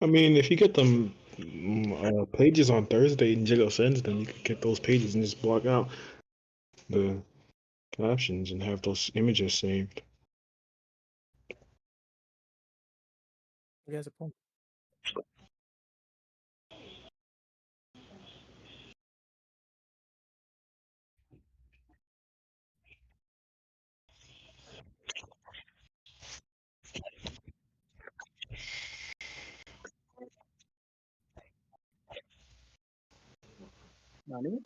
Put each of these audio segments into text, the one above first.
I mean, if you get them pages on Thursday and Jigo sends them, you could get those pages and just block out the captions and have those images saved. You guys are point. Nani?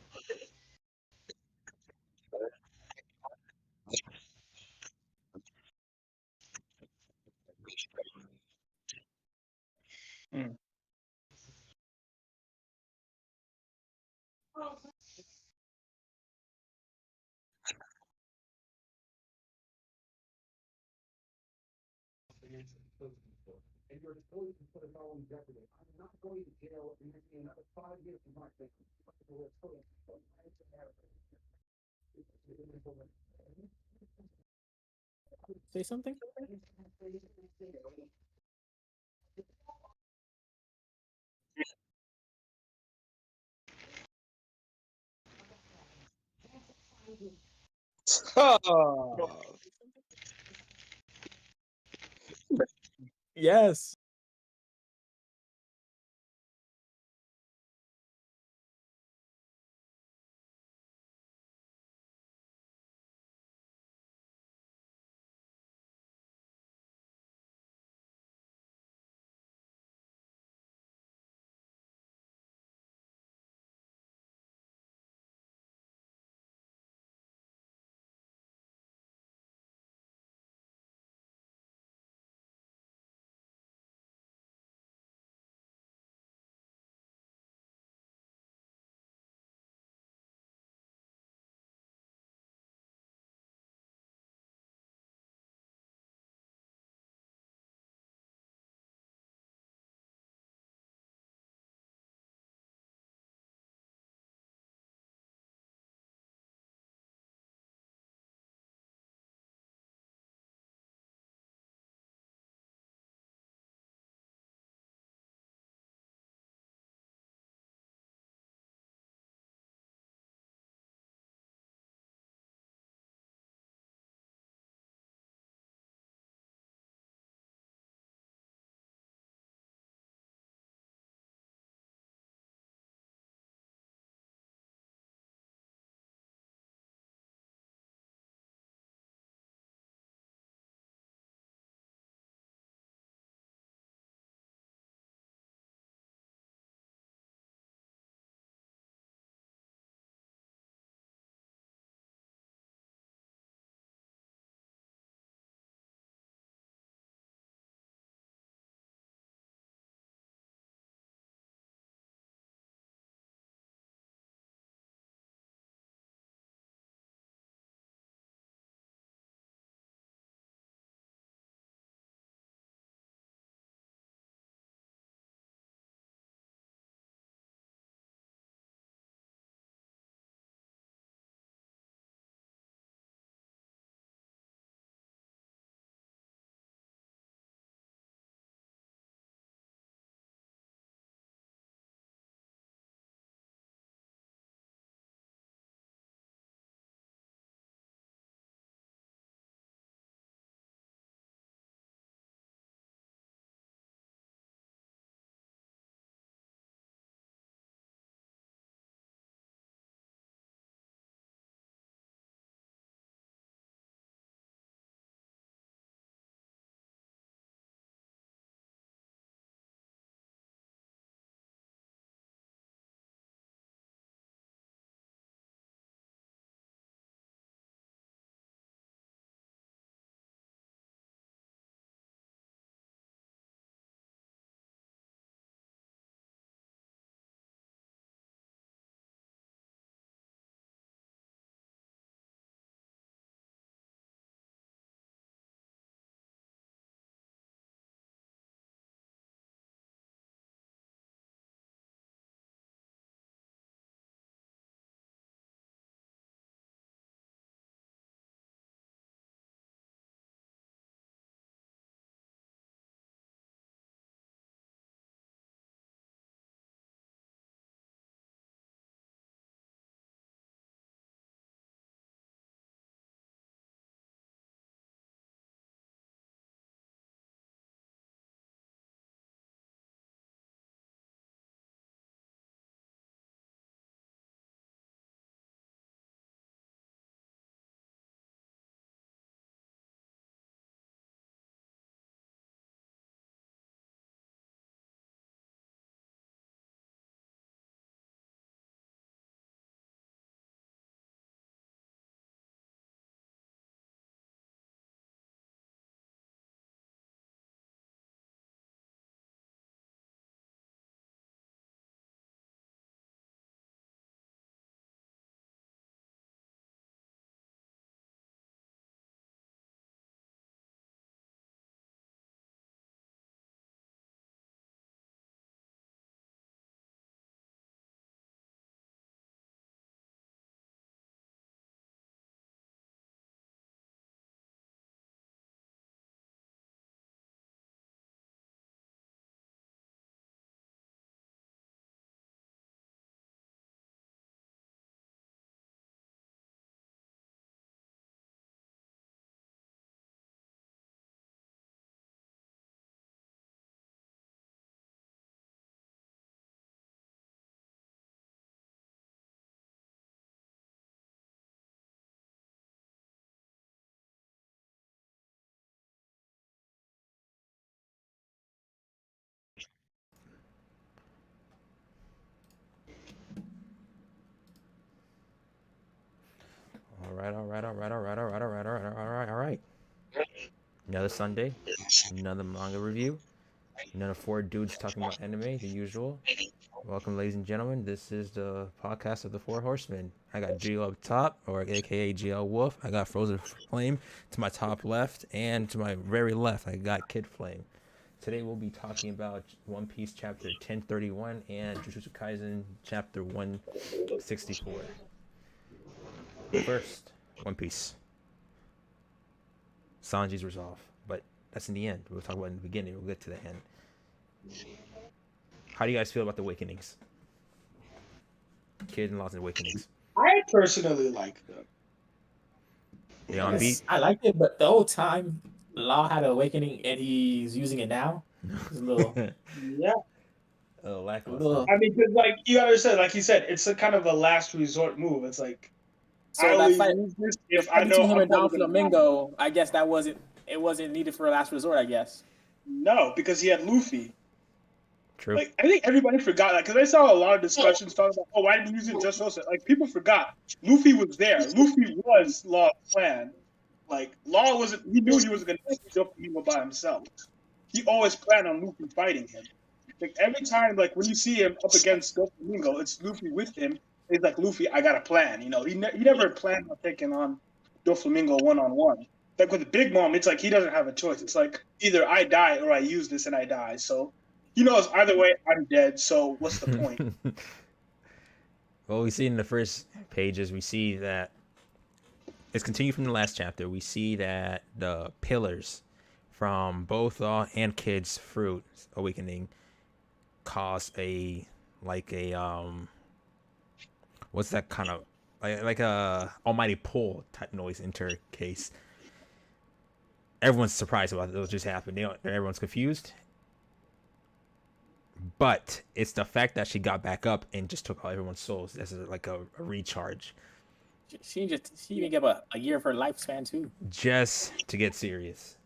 Mm. Say something? Yes. All right. Another Sunday, another manga review, another four dudes talking about anime, the usual. Welcome, ladies and gentlemen. This is the podcast of the Four Horsemen. I got Geo up top, or aka GL Wolf. I got Frozen Flame to my top left, and to my very left, I got Kid Flame. Today we'll be talking about One Piece chapter 1031 and Jujutsu Kaisen chapter 164. First, One Piece. Sanji's resolve, but that's in the end. We'll talk about it in the beginning. We'll get to the end. How do you guys feel about the awakenings? Kid and Law's awakenings. I personally like them. They on beat? I liked it, but the whole time Law had an awakening and he's using it now. It's a little, Yeah. Lackluster. I mean, 'cause, like, you understand, like you said, it's a kind of a last resort move. It's like, so I that only fight use this if I know between him I'm and Don probably gonna Flamingo, I guess it wasn't needed for a last resort. I guess. No, because he had Luffy. True. Like, I think everybody forgot that because I saw a lot of discussions talking about, oh, why didn't you use it just also? Like, people forgot. Luffy was there. Luffy was Law's plan. Like, Law wasn't. He knew he was going to jump him by himself. He always planned on Luffy fighting him. Like, every time, like, when you see him up against Doflamingo, it's Luffy with him. He's like, Luffy, I got a plan. You know, he never planned on taking on Doflamingo one-on-one. Like, with Big Mom, it's like he doesn't have a choice. It's like, either I die or I use this and I die. So, he knows either way, I'm dead. So, what's the point? Well, we see in the first pages, we see that it's continued from the last chapter. We see that the pillars from both Law and Kid's fruit awakening cause what's that kind of like a almighty pull type noise into her case. Everyone's surprised about what just happened. Everyone's confused, but it's the fact that she got back up and just took all everyone's souls. That's like a recharge. She even gave a year of her lifespan too. Just to get serious.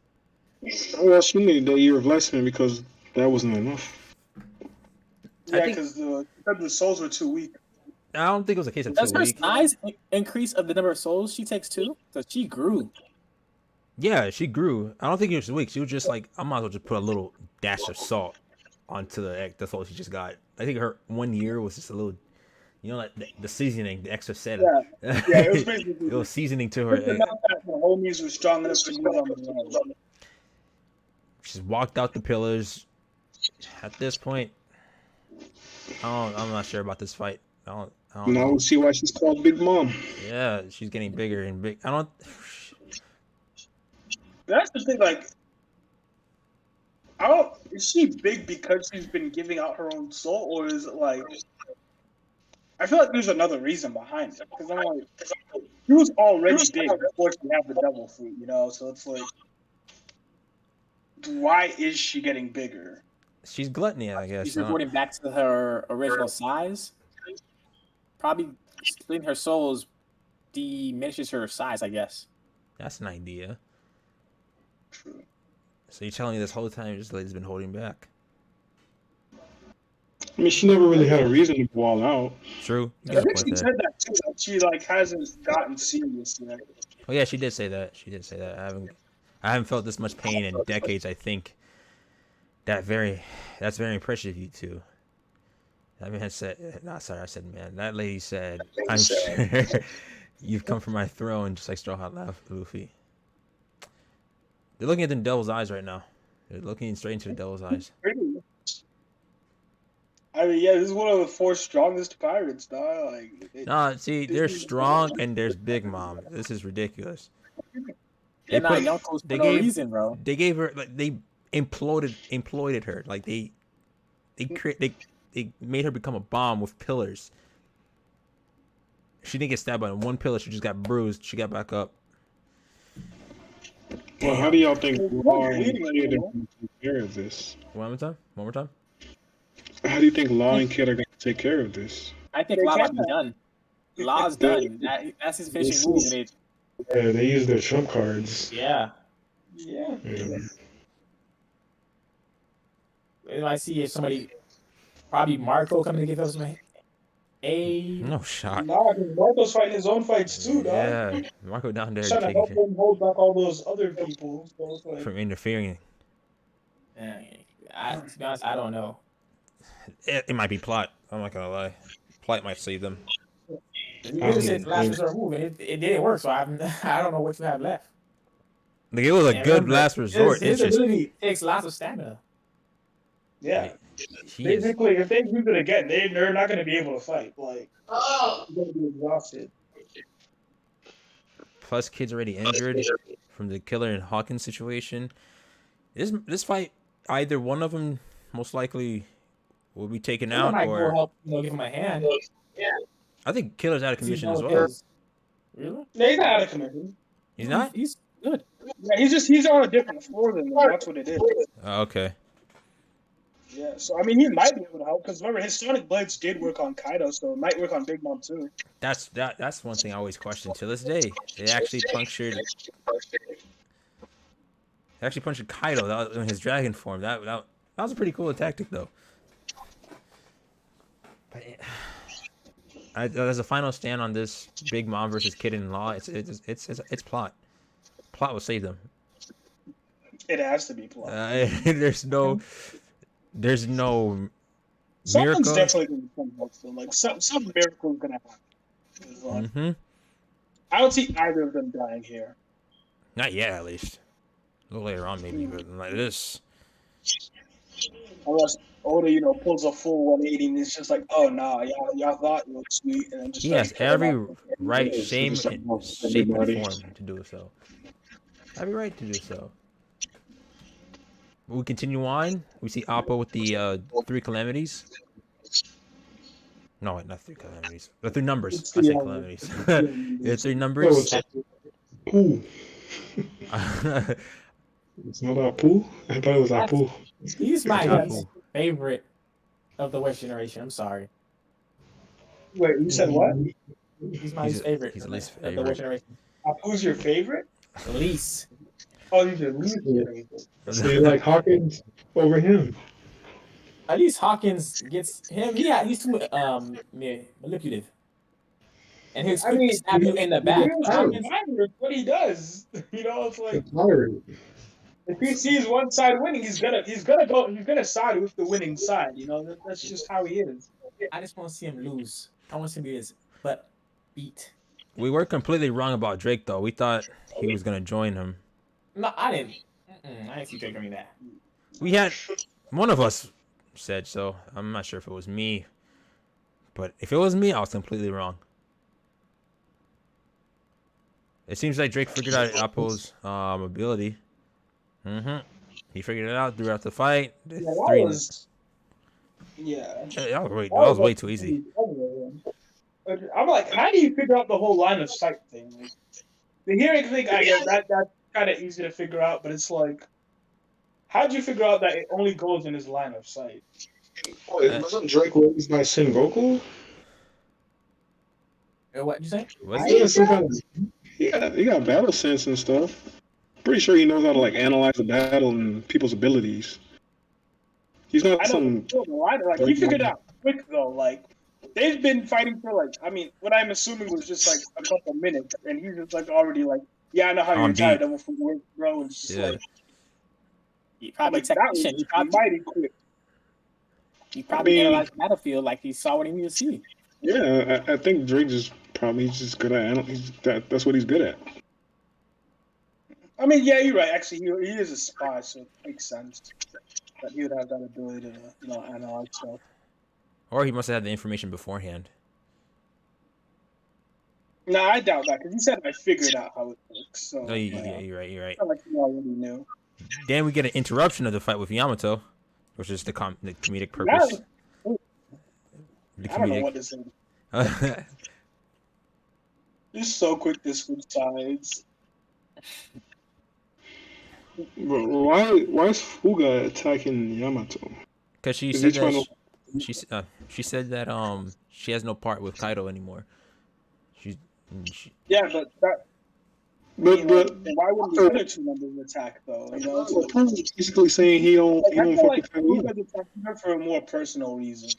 Well, she needed that year of lifespan because that wasn't enough. Yeah, because the souls were too weak. I don't think it was a case of Does 2 her weeks. size increase of the number of souls she takes too? Because she grew. Yeah, she grew. I don't think it was weak. She was just like, I might as well just put a little dash of salt onto the egg. That's all she just got. I think her 1 year was just a little, like the seasoning, the extra set. Yeah, it was basically it was seasoning to her egg. the homies were strong enough to move on the road. She's walked out the pillars. At this point, I'm not sure about this fight. I don't Now know. we'll see why she's called Big Mom. Yeah, she's getting bigger and big. That's the thing, like, is she big because she's been giving out her own soul, or is it like, I feel like there's another reason behind it, because I'm like, she was already big before she had the devil fruit, so it's like, why is she getting bigger? She's gluttony, I guess. She's reverting back to her original size. Probably splitting her souls diminishes her size, I guess. That's an idea. True. So you're telling me this whole time this lady's been holding back? I mean, she never really had a reason to go all out. True. I think she said that too. That she hasn't gotten serious yet. Oh yeah, she did say that. I haven't felt this much pain in decades. I think that's very impressive of you two. That man said, I said man. That lady said, I'm sure you've come from my throne, just like Straw Hat Luffy. They're looking at the devil's eyes right now. They're looking straight into the devil's eyes. I mean, yeah, this is one of the 4 strongest pirates, dog. Nah, see, they're strong and there's Big Mom. This is ridiculous. They're not yonkos for no reason, bro. They gave her they imploited her. Like they made her become a bomb with pillars. She didn't get stabbed by one pillar. She just got bruised. She got back up. Well, how do y'all think Law and Kid are going to take care of this? One more time. How do you think Law and Kid are going to take care of this? I think Law might be done. Law's done. That's his finishing move. Yeah, they use their trump cards. Yeah. Yeah. I see if somebody, probably Marco, coming to give us some No shot. Nah, because Marco's fighting his own fights too, dog. Yeah, Marco down there He's trying to help taking him hold back all those other people. So it's like, from interfering. to be honest, I don't know. It might be plot. I'm not gonna lie. Plot might save them. You just said last resort move, and it didn't work. So I don't know what you have left. Like, it was a And good remember, last resort. His It's just ability takes lots of stamina. yeah. he is. Basically, if they use it again, they're not going to be able to fight. Like, they're going to be exhausted. Plus, kid's already injured from the Killer and Hawkins situation. This fight, either one of them most likely will be taken out, might or go help, give him a hand. I think Killer's out of commission as well. Really? No, he's not out of commission. He's not? He's good. Yeah, he's on a different floor than them. That's what it is. Oh, okay. Yeah, so I mean, he might be able to help because remember, his Sonic Blades did work on Kaido, so it might work on Big Mom too. That's one thing I always question to this day. It actually punctured Kaido in his dragon form. That was a pretty cool tactic though. But as a final stand on this Big Mom versus Kid in Law, it's plot. Plot will save them. It has to be plot. There's no Something's miracle. definitely going to come out still. Like some miracle is going to happen. Mm-hmm. I don't see either of them dying here. Not yet, at least. A little later on, maybe, but like this. Unless Oda, pulls a full 180 and it's just like, oh no, y'all thought it looked sweet, and then just He has every right, Yeah, shape, it's and just like shape and everybody. form to do so. Every right to do so. We continue on. We see Appa with the 3 calamities. No, wait, not 3 calamities. The 3 numbers. I say calamities. The 3 numbers. Pooh. It's not Apu? I thought it was Apu. He's my Apple. favorite of the West Generation. I'm sorry. Wait, you said what? He's my favorite. He's the least of the favorite. West Generation. Who's your favorite? Least. Oh, he's your least favorite. So you like Hawkins over him? At least Hawkins gets him. Yeah, he's too manipulative. And he'll stab you in the back. Hawkins, What he does, it's like It's hard. if he sees one side winning, he's gonna side with the winning side. That's just how he is. I just want to see him lose. I want to see him get his butt beat. We were completely wrong about Drake, though. We thought he was going to join him. No, I didn't. I didn't see Drake doing that. We had... One of us said so. I'm not sure if it was me. But if it was me, I was completely wrong. It seems like Drake figured out Appo's ability. He figured it out throughout the fight. That was way too easy. I'm like, how do you figure out the whole line of sight thing? Like, the hearing thing, I guess that's kind of easy to figure out, but it's like, how'd you figure out that it only goes in his line of sight? Wasn't Drake raised by Sengoku? What did you say? He got battle sense and stuff. Pretty sure he knows how to analyze a battle and people's abilities. He's not some. He figured it out quick though. Like they've been fighting for what I'm assuming was just a couple minutes, and he's just already yeah, I know how your entire double foot works, bro. It's just he probably technician. He mighty quick. He probably analyzed the battlefield like he saw what he needed to see. Yeah, I think Drake he's just good at that's what he's good at. I mean, yeah, you're right. Actually, he is a spy, so it makes sense that he would have that ability to, analyze stuff. Or he must have had the information beforehand. No, I doubt that because he said I figured out how it works. So No, you're right. It's not like he already knew. Then we get an interruption of the fight with Yamato, which is the comedic purpose. I don't know what to say. You're so quick to switch sides. But why is Fuga attacking Yamato? Because she Is said he trying that she said that she has no part with Kaido anymore. Yeah, but why wouldn't the other 2 members attack though? He's basically saying he don't I feel fuck like with Kaido. Fuga's attacking her for a more personal reason.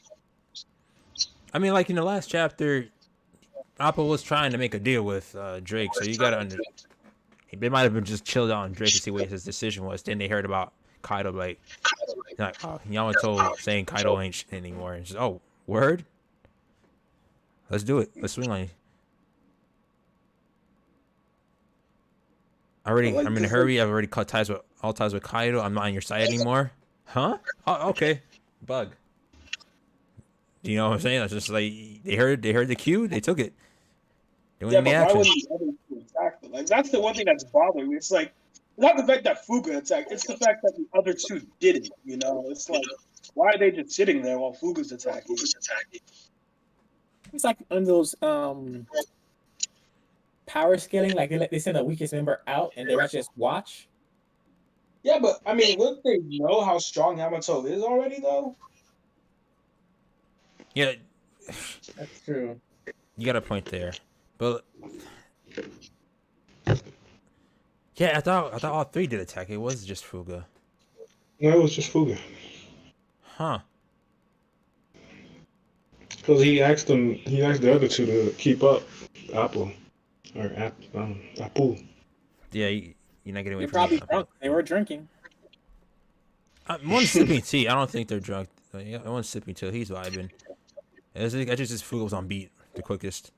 I mean, like in the last chapter, Appa was trying to make a deal with Drake, so you gotta understand. They might have been just chilled out on Drake to see what his decision was. Then they heard about Kaido, like Yamato saying Kaido ain't shit anymore, and just word. Let's do it. Let's swing on you. I'm in a hurry. I've already cut all ties with Kaido. I'm not on your side anymore. Huh? Oh, okay. Bug. Do you know what I'm saying? It's just like they heard the cue. They took it. They went in the action. Why wouldn't the other two attack them? Like that's the one thing that's bothering me. It's like not the fact that Fuga attacked. It's the fact that the other two didn't. You know, it's like why are they just sitting there while Fuga's attacking? It's like on those power scaling, like they send the weakest member out and they just watch. Yeah, but I mean, wouldn't they know how strong Yamato is already, though? Yeah, that's true. You got a point there, but yeah, I thought all three did attack. It was just Fuga. No, it was just Fuga. Huh? Because he asked the other two to keep up, Apple. Yeah, you're not getting away They're from probably me. drunk. They were drinking. One's sipping tea. I don't think they're drunk. One's sipping tea. He's vibing. I just this Fuga was on beat the quickest.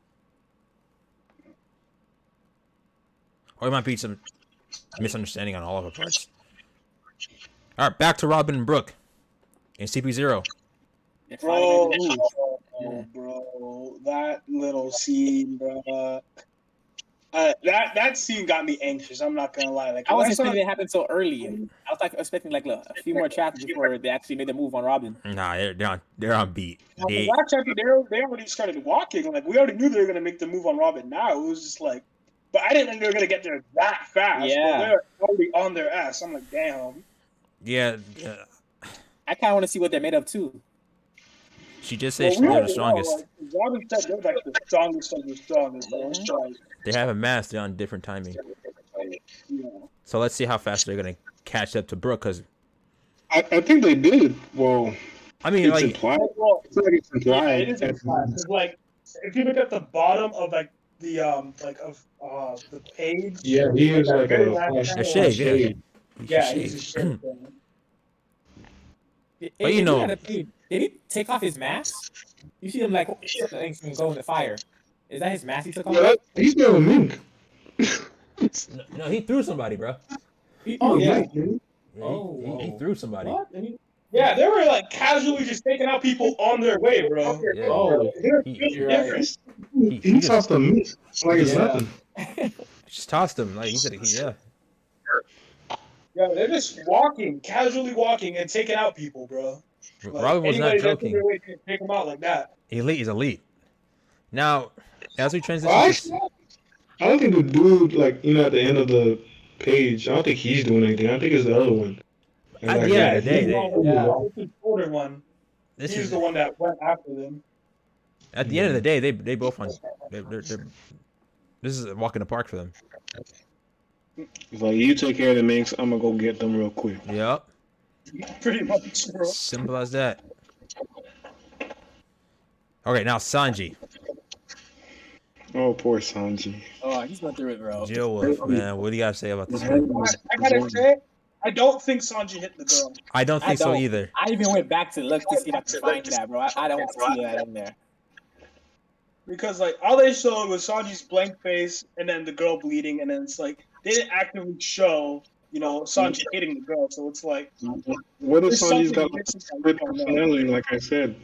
Or it might be some misunderstanding on all of our parts. All right, back to Robin and Brooke in CP0. Bro, that little scene, bro. That scene got me anxious. I'm not gonna lie. Like I wasn't expecting it to happen so early. I was expecting a few more chapters before they actually made the move on Robin. Nah, they're on beat. Last chapter, they already started walking. Like we already knew they were gonna make the move on Robin. Now it was just like, but I didn't think they were gonna get there that fast. Yeah, but they're already on their ass. I'm like, damn. Yeah. I kind of want to see what they're made of too. She just said they're the strongest. Robin said they're like the strongest of the strongest. They have a mask. They're on different timing. Yeah. So let's see how fast they're gonna catch up to Brooke. Cause I think they did. Well, I mean, it's like, implied. It's like it's implied. Yeah, it is implied. Like, if you look at the bottom of like the the page. Yeah, he is like a shade. Yeah, he's a shade. But you know, did he take off his mask? You see him like things can go in the fire. Is that his mask he took off? Yeah, he's not a mink. No, he threw somebody, bro. Yeah. He threw somebody. What? Yeah, they were like casually just taking out people on their way, bro. Yeah. He tossed a mink like it's nothing. Just tossed him. Like he said, yeah. Yeah, they're just casually walking and taking out people, bro. Like, Robin was not joking. Take them out like that. Elite is elite. Now, as we transition, I don't think the dude, like, at the end of the page, I don't think he's doing anything. I think it's the other one. At the end of the day, the older one. He's the one that went after them. At the end of the day, they both on. This is a walk in the park for them. It's like, you take care of the minks, I'm gonna go get them real quick. Yep. Pretty much, bro. Simple as that. Okay, now Sanji. Oh, poor Sanji. Oh, he's going through it, bro. Jill Wolf, man. What do you gotta say about this one? I gotta say, I don't think Sanji hit the girl. I don't think so either. I even went back to look to see if I could find that, bro. I don't see that in there. Because, like, all they showed was Sanji's blank face and then the girl bleeding, and then it's like, they didn't actively show, Sanji hitting the girl, so it's like... What if Sanji's got split personality, like I said?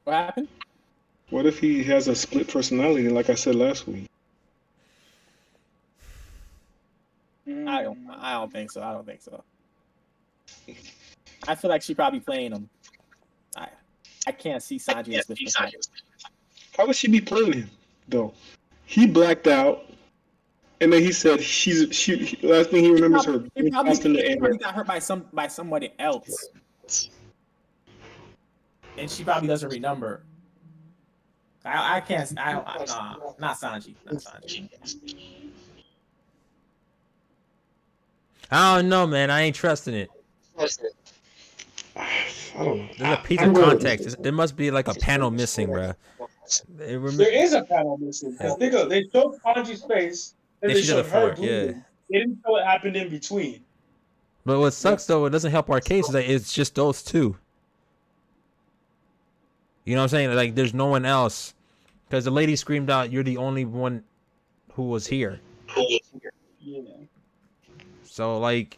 What happened? What if he has a split personality, like I said last week? I don't think so. I don't think so. I feel like she probably playing him. I can't see Sanji as this. How would she be playing him, though? He blacked out, and then he said last thing he remembers her. He probably got hurt by somebody else, and she probably doesn't remember. I can't. Not Sanji. Not Sanji. I don't know, man. I ain't trusting it. I don't know. There's a piece of context. There must be like a panel missing, bro. There is a panel missing because they showed Sanji's face, and they she did showed it her for it, yeah. bleeding. They didn't show what happened in between. But what sucks though, it doesn't help our case. Is that it's just those two. You know what I'm saying? Like, there's no one else, because the lady screamed out, "You're the only one who was here." Yeah. So like,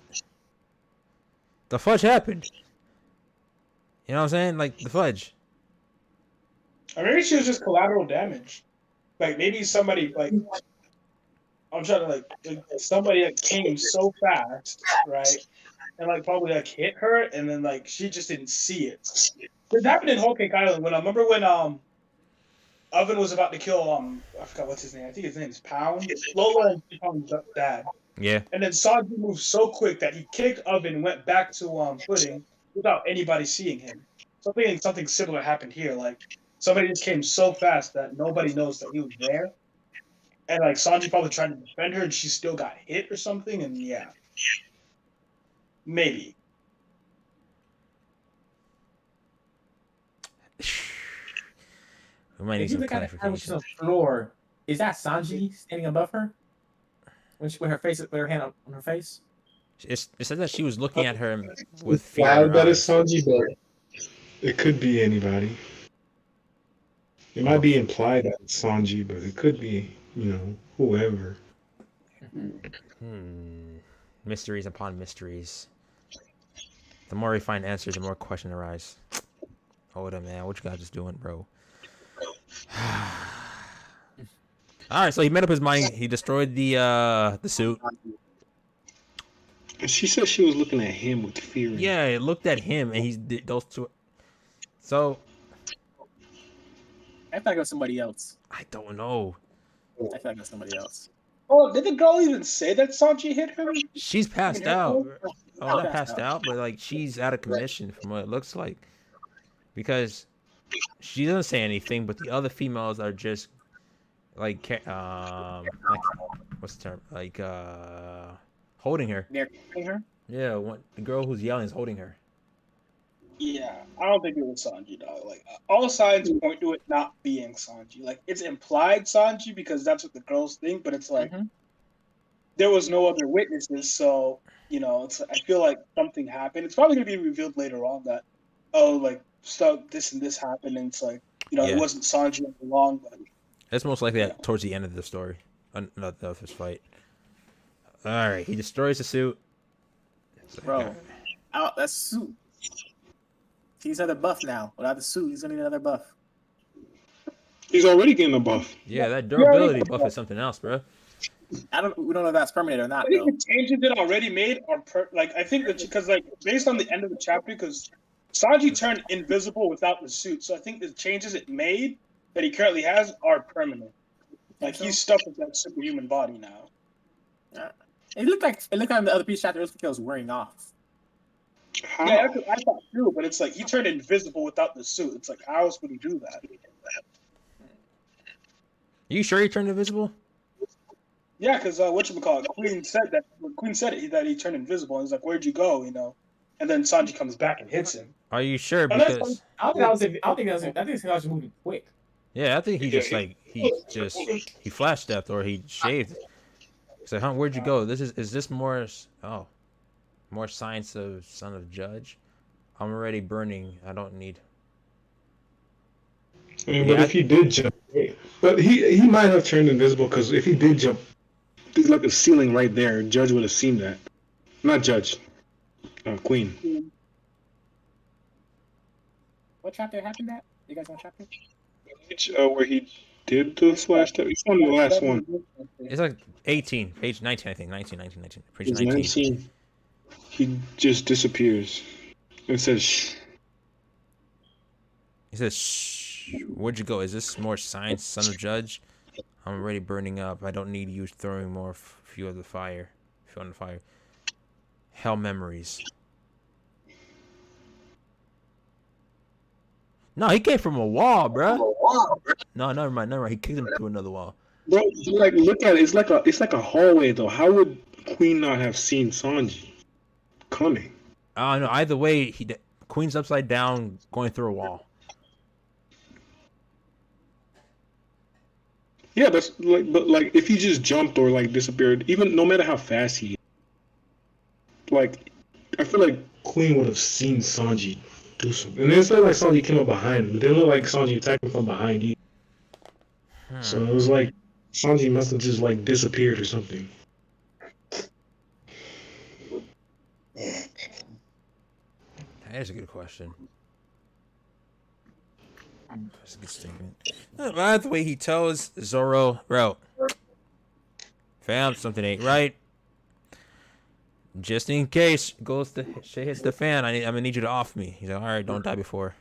the fudge happened. You know what I'm saying? Like the fudge. Or maybe she was just collateral damage. Like maybe somebody like I'm trying to like somebody that came so fast, right? And like probably like hit her, and then like she just didn't see it. It happened in Whole Cake Island when I remember when Oven was about to kill I forgot what's his name. I think his name's Pound. Lola and Pound's dad. Yeah. And then Sanji moved so quick that he kicked Oven and went back to Pudding without anybody seeing him. Something similar happened here. Like somebody just came so fast that nobody knows that he was there. And like Sanji probably tried to defend her and she still got hit or something, and yeah. Maybe. We might need If you some look at her when she's on clarification. the floor, is that Sanji standing above her? When she, with her hand on her face? It said that she was looking at her with fear. Wow, in her that is eyes. Sanji, but it could be anybody. It might be implied that it's Sanji, but it could be, whoever. Mysteries upon mysteries. The more we find answers, the more questions arise. Oda, man, what you guys just doing, bro? All right, so he made up his mind. He destroyed the suit. She said she was looking at him with fear. Yeah, it looked at him, and he did those two. So I thought it was somebody else. I don't know. I thought it was somebody else. Oh, did the girl even say that Sanji hit her? She's passed out. Oh, not Passed passed out, but like she's out of commission from what it looks like, because she doesn't say anything, but the other females are just like what's the term? Like holding her. They're killing her? Yeah, the girl who's yelling is holding her. Yeah, I don't think it was Sanji, dog. Like all signs point to it not being Sanji. Like it's implied Sanji because that's what the girls think, but it's like there was no other witnesses, so it's. I feel like something happened. It's probably gonna be revealed later on that like stuff, this and this happened, and it's like it wasn't Sanji all along, but It's most likely that towards the end of the story, not of his fight. All right, he destroys the suit. Bro, out that suit. He's another buff now. Without the suit, he's gonna need another buff. He's already getting a buff. Yeah, that durability buff is something else, bro. We don't know if that's permanent or not. I think Though. the changes that already made are I think that because based on the end of the chapter, because Sanji turned invisible without the suit, so I think the changes it made that he currently has are permanent. Like he's stuck with that superhuman body now. It looked like in the other piece chapter. It looked like it was wearing off. How? Yeah, I thought too, but it's like he turned invisible without the suit. It's like how else would he do that? You sure he turned invisible? Yeah, because whatchamacallit, Queen said that. Queen said it that he turned invisible, and he's like, "Where'd you go?" And then Sanji comes back and hits him. Are you sure? Because I think that was moving quick. yeah, I think he just he flash stepped or he shaved. He's like, where'd you go? Is this more science of Son of Judge? I'm already burning. I don't need. I mean, but if he did jump, but he might have turned invisible because if he did jump, there's like a ceiling right there. Judge would have seen that. Not Judge, Queen. What chapter happened that? You guys want chapter? Where he did the flash step. It's on the last one. It's like 18, page 19, I think. 19. Page It's 19. He just disappears. It says shh. He says, shh, where'd you go? Is this more science, Son of Judge? I'm already burning up. I don't need you throwing more fuel on the fire. Hell memories. No, he came from a wall, bro. No, never mind. He kicked him through another wall. Bro, like look at it. It's like a hallway though. How would Queen not have seen Sanji coming? I don't know. Either way, Queen's upside down, going through a wall. Yeah, that's like, but like if he just jumped or like disappeared, even no matter how fast he, like, I feel like Queen would have seen Sanji do something. And it's not like Sanji came up behind him. It didn't look like Sanji attacked him from behind you. So it was like Sanji must have just like disappeared or something. That is a good question. That's a good statement. By the way, he tells Zorro, bro, fam, something ain't right. Just in case shit hits the fan, I'm gonna need you to off me. He's like, all right, don't die before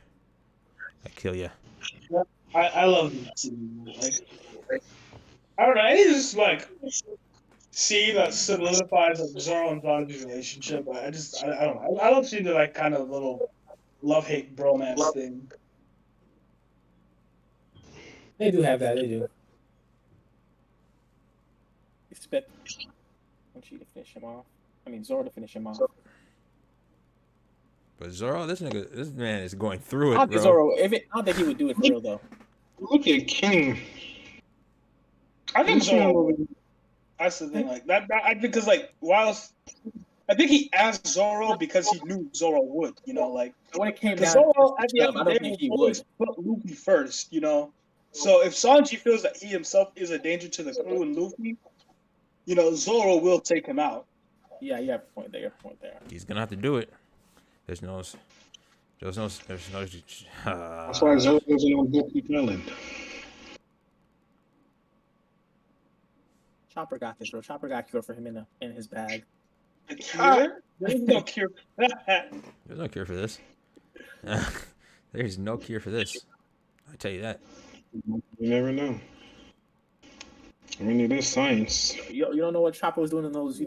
I kill you. I love that scene. Like, I don't know. It's just like scene that solidifies like Zorro and Sanji's relationship. I don't know. I love seeing the like kind of little love-hate bromance thing. They do have that. They do. Expect Sanji to finish him off. I mean, Zorro to finish him off. But Zorro, this man is going through it, I bro. don't think Zorro. I don't think he would do it for real though. Look at King. I think Zorro. That's the thing. Like that because like whilst I think he asked Zorro because he knew Zorro would. You know, like when it came down, Zorro at the end I of don't the think day he will would. always put Luffy first. You know. So if Sanji feels that he himself is a danger to the crew and Luffy, you know, Zorro will take him out. Yeah, you have a point there. He's gonna have to do it. There's no. That's why Zorro wasn't on Goku Island. Chopper got this, bro. Chopper got cure for him in his bag. A cure? There's no cure for that. There's no cure for this. There's no cure for this. I tell you that. You never know. I mean, it is science. You don't know what Chopper was doing in those,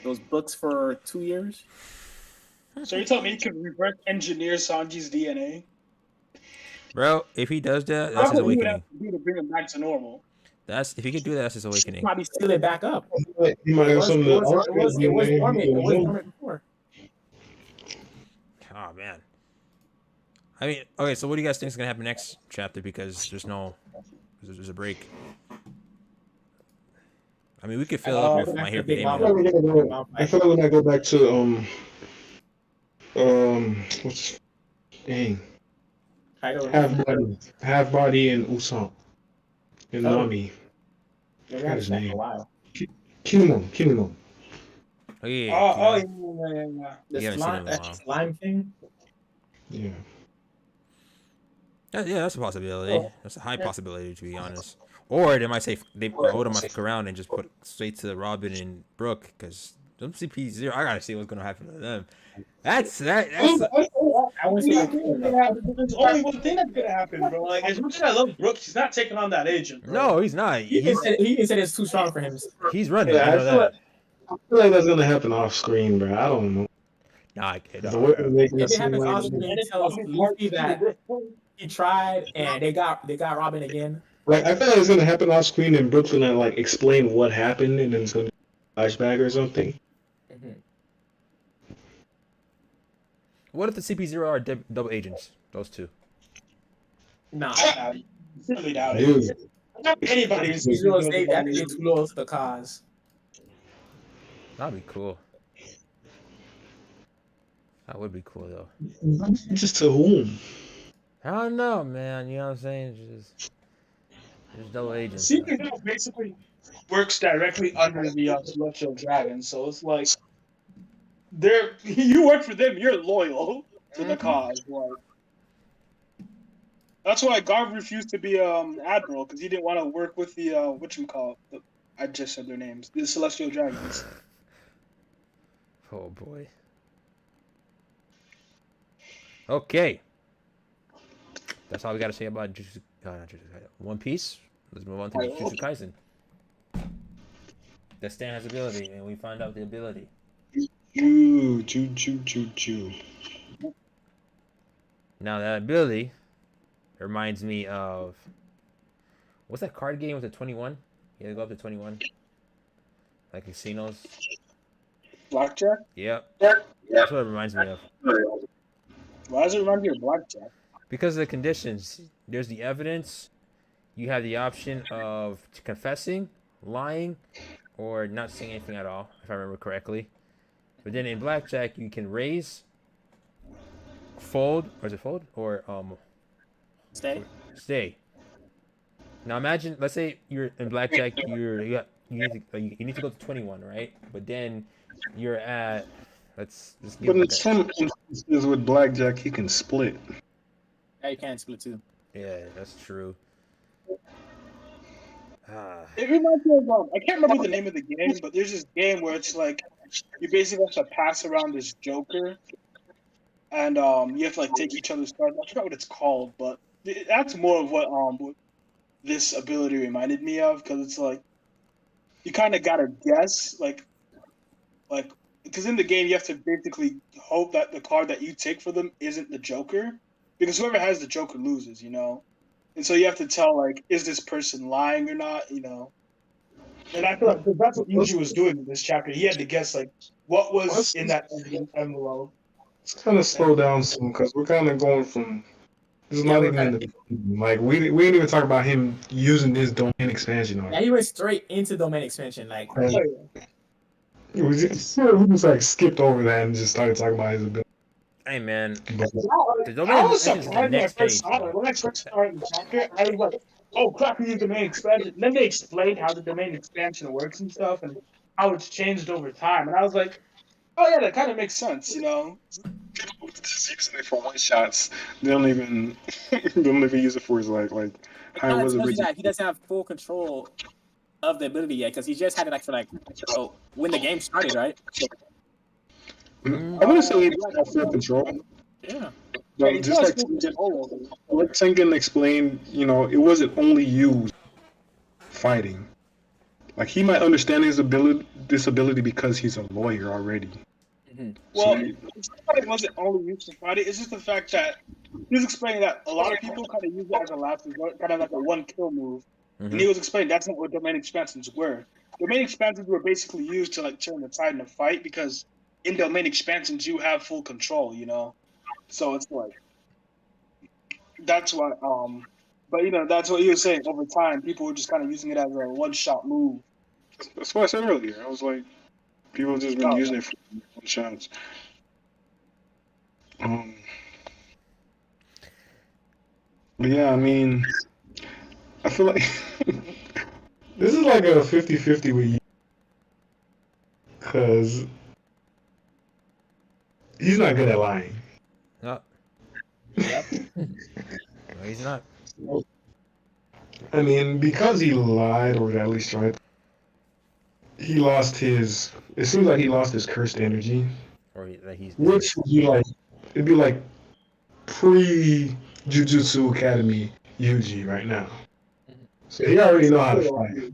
those books for 2 years? So you're telling me he could reverse engineer Sanji's DNA? Bro, if he does that, that's his What would he awakening. have to do to bring him back to normal? If he could do that, that's his awakening. Probably steal it back up. He might have some of the It was dormant before. Oh man. I mean, okay. So what do you guys think is gonna happen next chapter? Because there's a break. I mean, we could fill up with My Hero Academia. I feel like we might go back to what's dang half body and Usopp and Nami. They're gonna have a while. Kinemon. Oh yeah. Yeah. The slime thing. Yeah. Yeah, that's a possibility. That's a high possibility, to be honest. Or they might say they hold them around and just put straight to Robin and Brooke, because them CP0. I gotta see what's gonna happen to them. That's There's only one thing that's gonna happen, bro. Like, as much as I love Brooke, she's not taking on that agent, bro. No, he's not. He said it's too strong for him. He's running. Yeah, I know that. I feel like that's gonna happen off screen, bro. I don't know. Nah, I can't. If it happens off screen, it tells Luffy that he tried and they got Robin again. Like, I feel like it's gonna happen off screen and Brooke's gonna like explain what happened and then it's gonna be a flashback or something. Mm-hmm. What if the CP0 are double agents? Those two. Nah. Really doubt Dude. it. Anybody's They that they get too low to the cause. That'd be cool. That would be cool though. Just to whom? I don't know, man. You know what I'm saying? Just double agents. CP0 basically works directly under the Celestial Dragon, so it's like you work for them, you're loyal to the cause. Like, that's why Garv refused to be admiral, because he didn't want to work with the whatchamacallit. I just said their names. The Celestial Dragons. Oh boy. Okay. That's all we gotta say about One Piece. Let's move on to Jujutsu Kaisen. The Stan has ability, and we find out the ability. Choo. Now that ability reminds me of what's that card game with the 21? You gotta go up to 21. Like casinos. Blackjack? Yep. That's what it reminds me of. Why does it remind you of Blackjack? Because of the conditions. There's the evidence. you have the option of confessing, lying, or not saying anything at all, if I remember correctly. But then in blackjack, you can raise, fold, or is it fold or Stay. stay. Now imagine, let's say you're in blackjack, you need to go to 21, right? But then you're at, let's just give But in like some instances with blackjack, he can split. Yeah, you can split too. yeah, that's true. It reminds me of I can't remember the name of the game, but there's this game where it's like you basically have to pass around this Joker, and you have to like take each other's cards. I forgot what it's called, but that's more of what this ability reminded me of, because it's like you kind of gotta guess like because in the game you have to basically hope that the card that you take for them isn't the Joker, because whoever has the Joker loses, you know. And so you have to tell, like, is this person lying or not, you know? And I feel like that's what Yuji was doing in this chapter. He had to guess, like, what was in that envelope. Let's kind of slow down soon, because we're kind of going from. This is not even in the like we didn't even talk about him using his domain expansion on. Yeah, he went straight into domain expansion. Like, we just like skipped over that and just started talking about his ability. Hey man, I was surprised when I first saw it. When I first started the chapter, I was like, oh crap, he used domain expansion. And then they explained how the domain expansion works and stuff and how it's changed over time. And I was like, oh yeah, that kind of makes sense, you know? Just using it for one shots. They don't even use it for his like how it was originally. He doesn't have full control of the ability yet, because he just had it like for like when the game started, right? I wouldn't say he didn't have full control. Yeah. But just like Tengen explained, you know, it wasn't only you fighting. Like he might understand his disability because he's a lawyer already. Mm-hmm. Well, it wasn't only used to fight it. It's just the fact that he was explaining that a lot of people kind of use it as a last resort, kind of like a one-kill move. Mm-hmm. And he was explaining that's not what domain expansions were. Domain expansions were basically used to like turn the tide in a fight, because in domain expansions you have full control, you know. So it's like that's why. But you know that's what he was saying. Over time, people were just kind of using it as a one-shot move. That's what I said earlier. I was like, people have just been using it for one shots. But yeah, I mean, I feel like this is like a 50-50 with you, because he's not good at lying. No. Yep. No, he's not. I mean, because he lied, or at least tried, he lost his. It seems like he lost his cursed energy, Or he's which would be like, it'd be like pre-Jujutsu Academy Yuji right now. So he already know how to fight.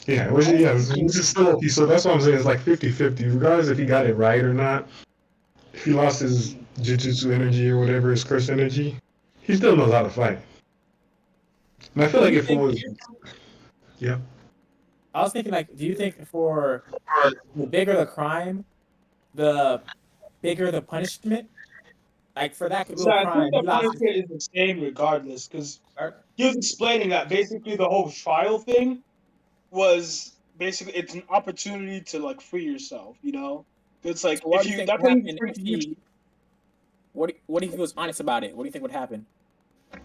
Yeah, which is still okay. So that's what I'm saying. It's like 50-50, regardless if he got it right or not. If he lost his Jujutsu energy or whatever, his cursed energy, he still knows how to fight. And I feel like if it was, yeah. I was thinking, like, do you think for the bigger the crime, the bigger the punishment? Like, for that So I crime, think the punishment is the same regardless, because he was explaining that basically the whole trial thing was basically it's an opportunity to like free yourself, you know. It's like what if do you you think that would thing happen if he, what if he was honest about it? What do you think would happen?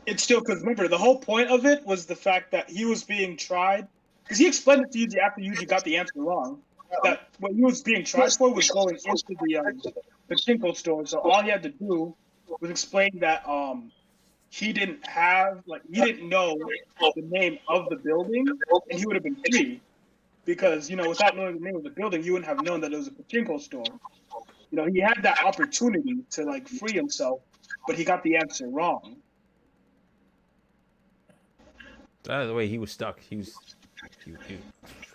it's still, because remember the whole point of it was the fact that he was being tried, because he explained it to Yuji after Yuji got the answer wrong, that what he was being tried for was going into the Shinko store. So all he had to do was explain that he didn't know the name of the building, and he would have been free, because you know without knowing the name of the building you wouldn't have known that it was a pachinko store. You know, he had that opportunity to like free himself, but he got the answer wrong. The way he was stuck. He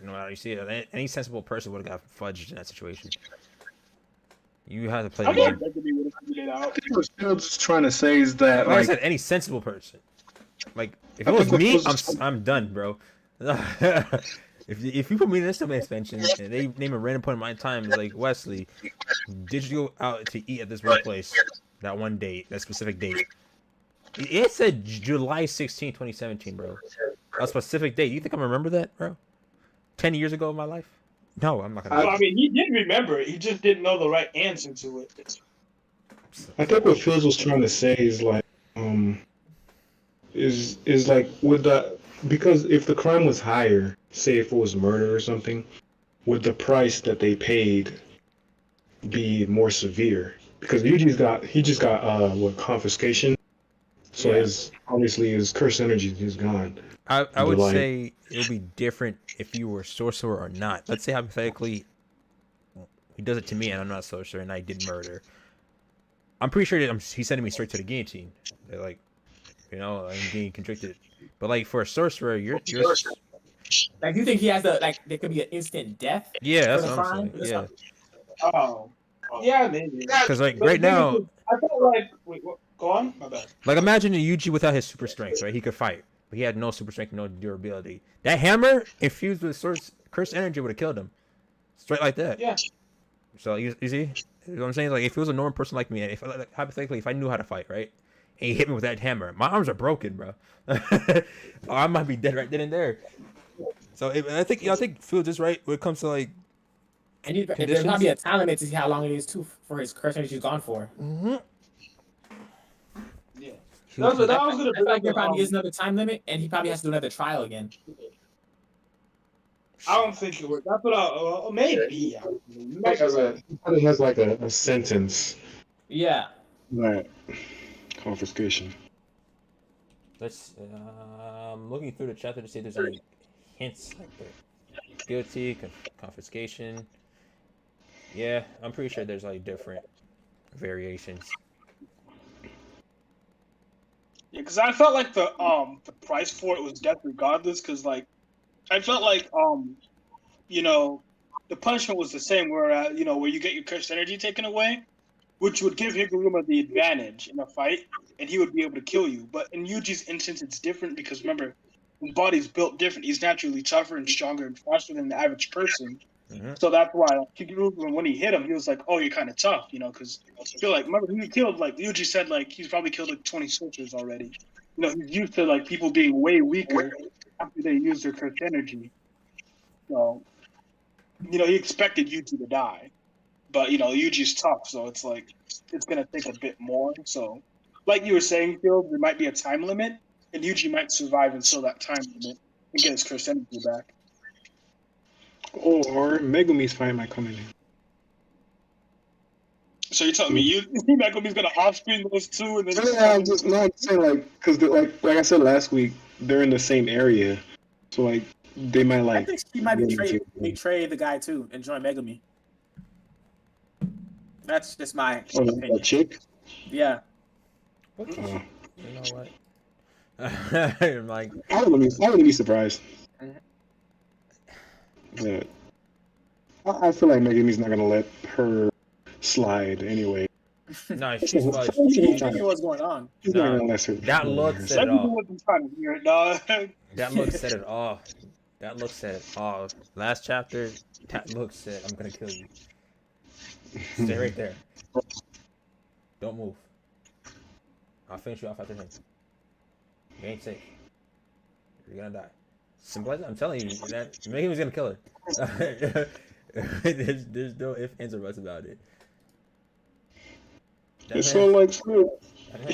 no matter how you see it, any sensible person would have got fudged in that situation. You have to play the game. I think what Phil's trying to say is that, like I said, any sensible person. Like, if it was me, I'm done, bro. If you put me in this domain expansion and they name a random point in my time, it's like, Wesley, did you go out to eat at this one place that one date, that specific date? It said July 16, 2017, bro. A specific date. You think I'm gonna remember that, bro? 10 years ago in my life? No, I'm not gonna. Well, I mean, he did remember it. He just didn't know the right answer to it. I think what Phil's was trying to say is like, is like with the because if the crime was higher, say if it was murder or something, would the price that they paid be more severe? Because he just got what confiscation, so Yeah. his obviously his curse energy is gone. I would But, like- say it would be different if you were a sorcerer or not. Let's say hypothetically, he does it to me and I'm not a sorcerer and I did murder. I'm pretty sure that he's sending me straight to the guillotine. They're like, you know, I'm getting convicted. But like for a sorcerer, you're Like, do you think he has there could be an instant death? yeah, that's For the what I'm crime? saying. Yeah, Oh. Yeah, maybe. because like But right the thing now, is, I felt like wait, what? Go on. My bad. like imagine a Yuji without his super strength, right? He could fight, but he had no super strength, no durability. That hammer infused with curse energy would have killed him, straight like that. Yeah. So you see, you know what I'm saying? Like if it was a normal person like me, if like, hypothetically, if I knew how to fight, right, and he hit me with that hammer, my arms are broken, bro. Or I might be dead right then and there. So I think Phil just right when it comes to like. And there's Conditions? probably a time limit to see how long it is too for his curse energy gone for. Mm-hmm. Yeah. That was gonna I feel bring like up there the, probably is another time limit, and he probably has to do another trial again. I don't think it would. That's what maybe. He probably has like a sentence. Yeah. Right. Confiscation. Let's. I'm looking through the chapter to see if there's any hints like the guilty, confiscation. Yeah, I'm pretty sure there's like different variations. Yeah, because I felt like the price for it was death regardless. Because like, I felt like you know, the punishment was the same. Where you know, where you get your cursed energy taken away, which would give Higuruma the advantage in a fight, and he would be able to kill you. But in Yuji's instance, it's different because remember, his body's built different. He's naturally tougher and stronger and faster than the average person. Mm-hmm. So that's why Higuruma, when he hit him, he was like, "Oh, you're kind of tough," you know, because I feel like remember he killed like Yuji said like he's probably killed like 20 soldiers already. You know, he's used to like people being way weaker after they use their cursed energy. So, you know, he expected Yuji to die, but you know, Yuji's tough, so it's like it's gonna take a bit more. So, like you were saying, Phil, there might be a time limit, and Yuji might survive until that time limit and get his cursed energy back. Or Megumi's fight might come in. So you're telling me you think Megumi's gonna off-screen those two, and then I'm just saying like because like I said last week, they're in the same area, so like they might I like. think she might betray the guy too and join Megumi. That's just my opinion. That chick. Yeah. Okay. You know what? I'm like, I wouldn't be surprised. But I feel like Megumi's not gonna let her slide anyway. no, she's He fudged. knew what's going on. She's not gonna let her. That look said it Megumi all. wasn't trying to hear it, dog. That look said it all. That look said it all. Last chapter, that look said, "I'm gonna kill you." Stay right there. Don't move. I'll finish you off after him. You ain't safe. You're gonna die. Simple as that. I'm telling you, that Megumi's gonna kill her. there's no ifs, ands, or buts about it. It's so like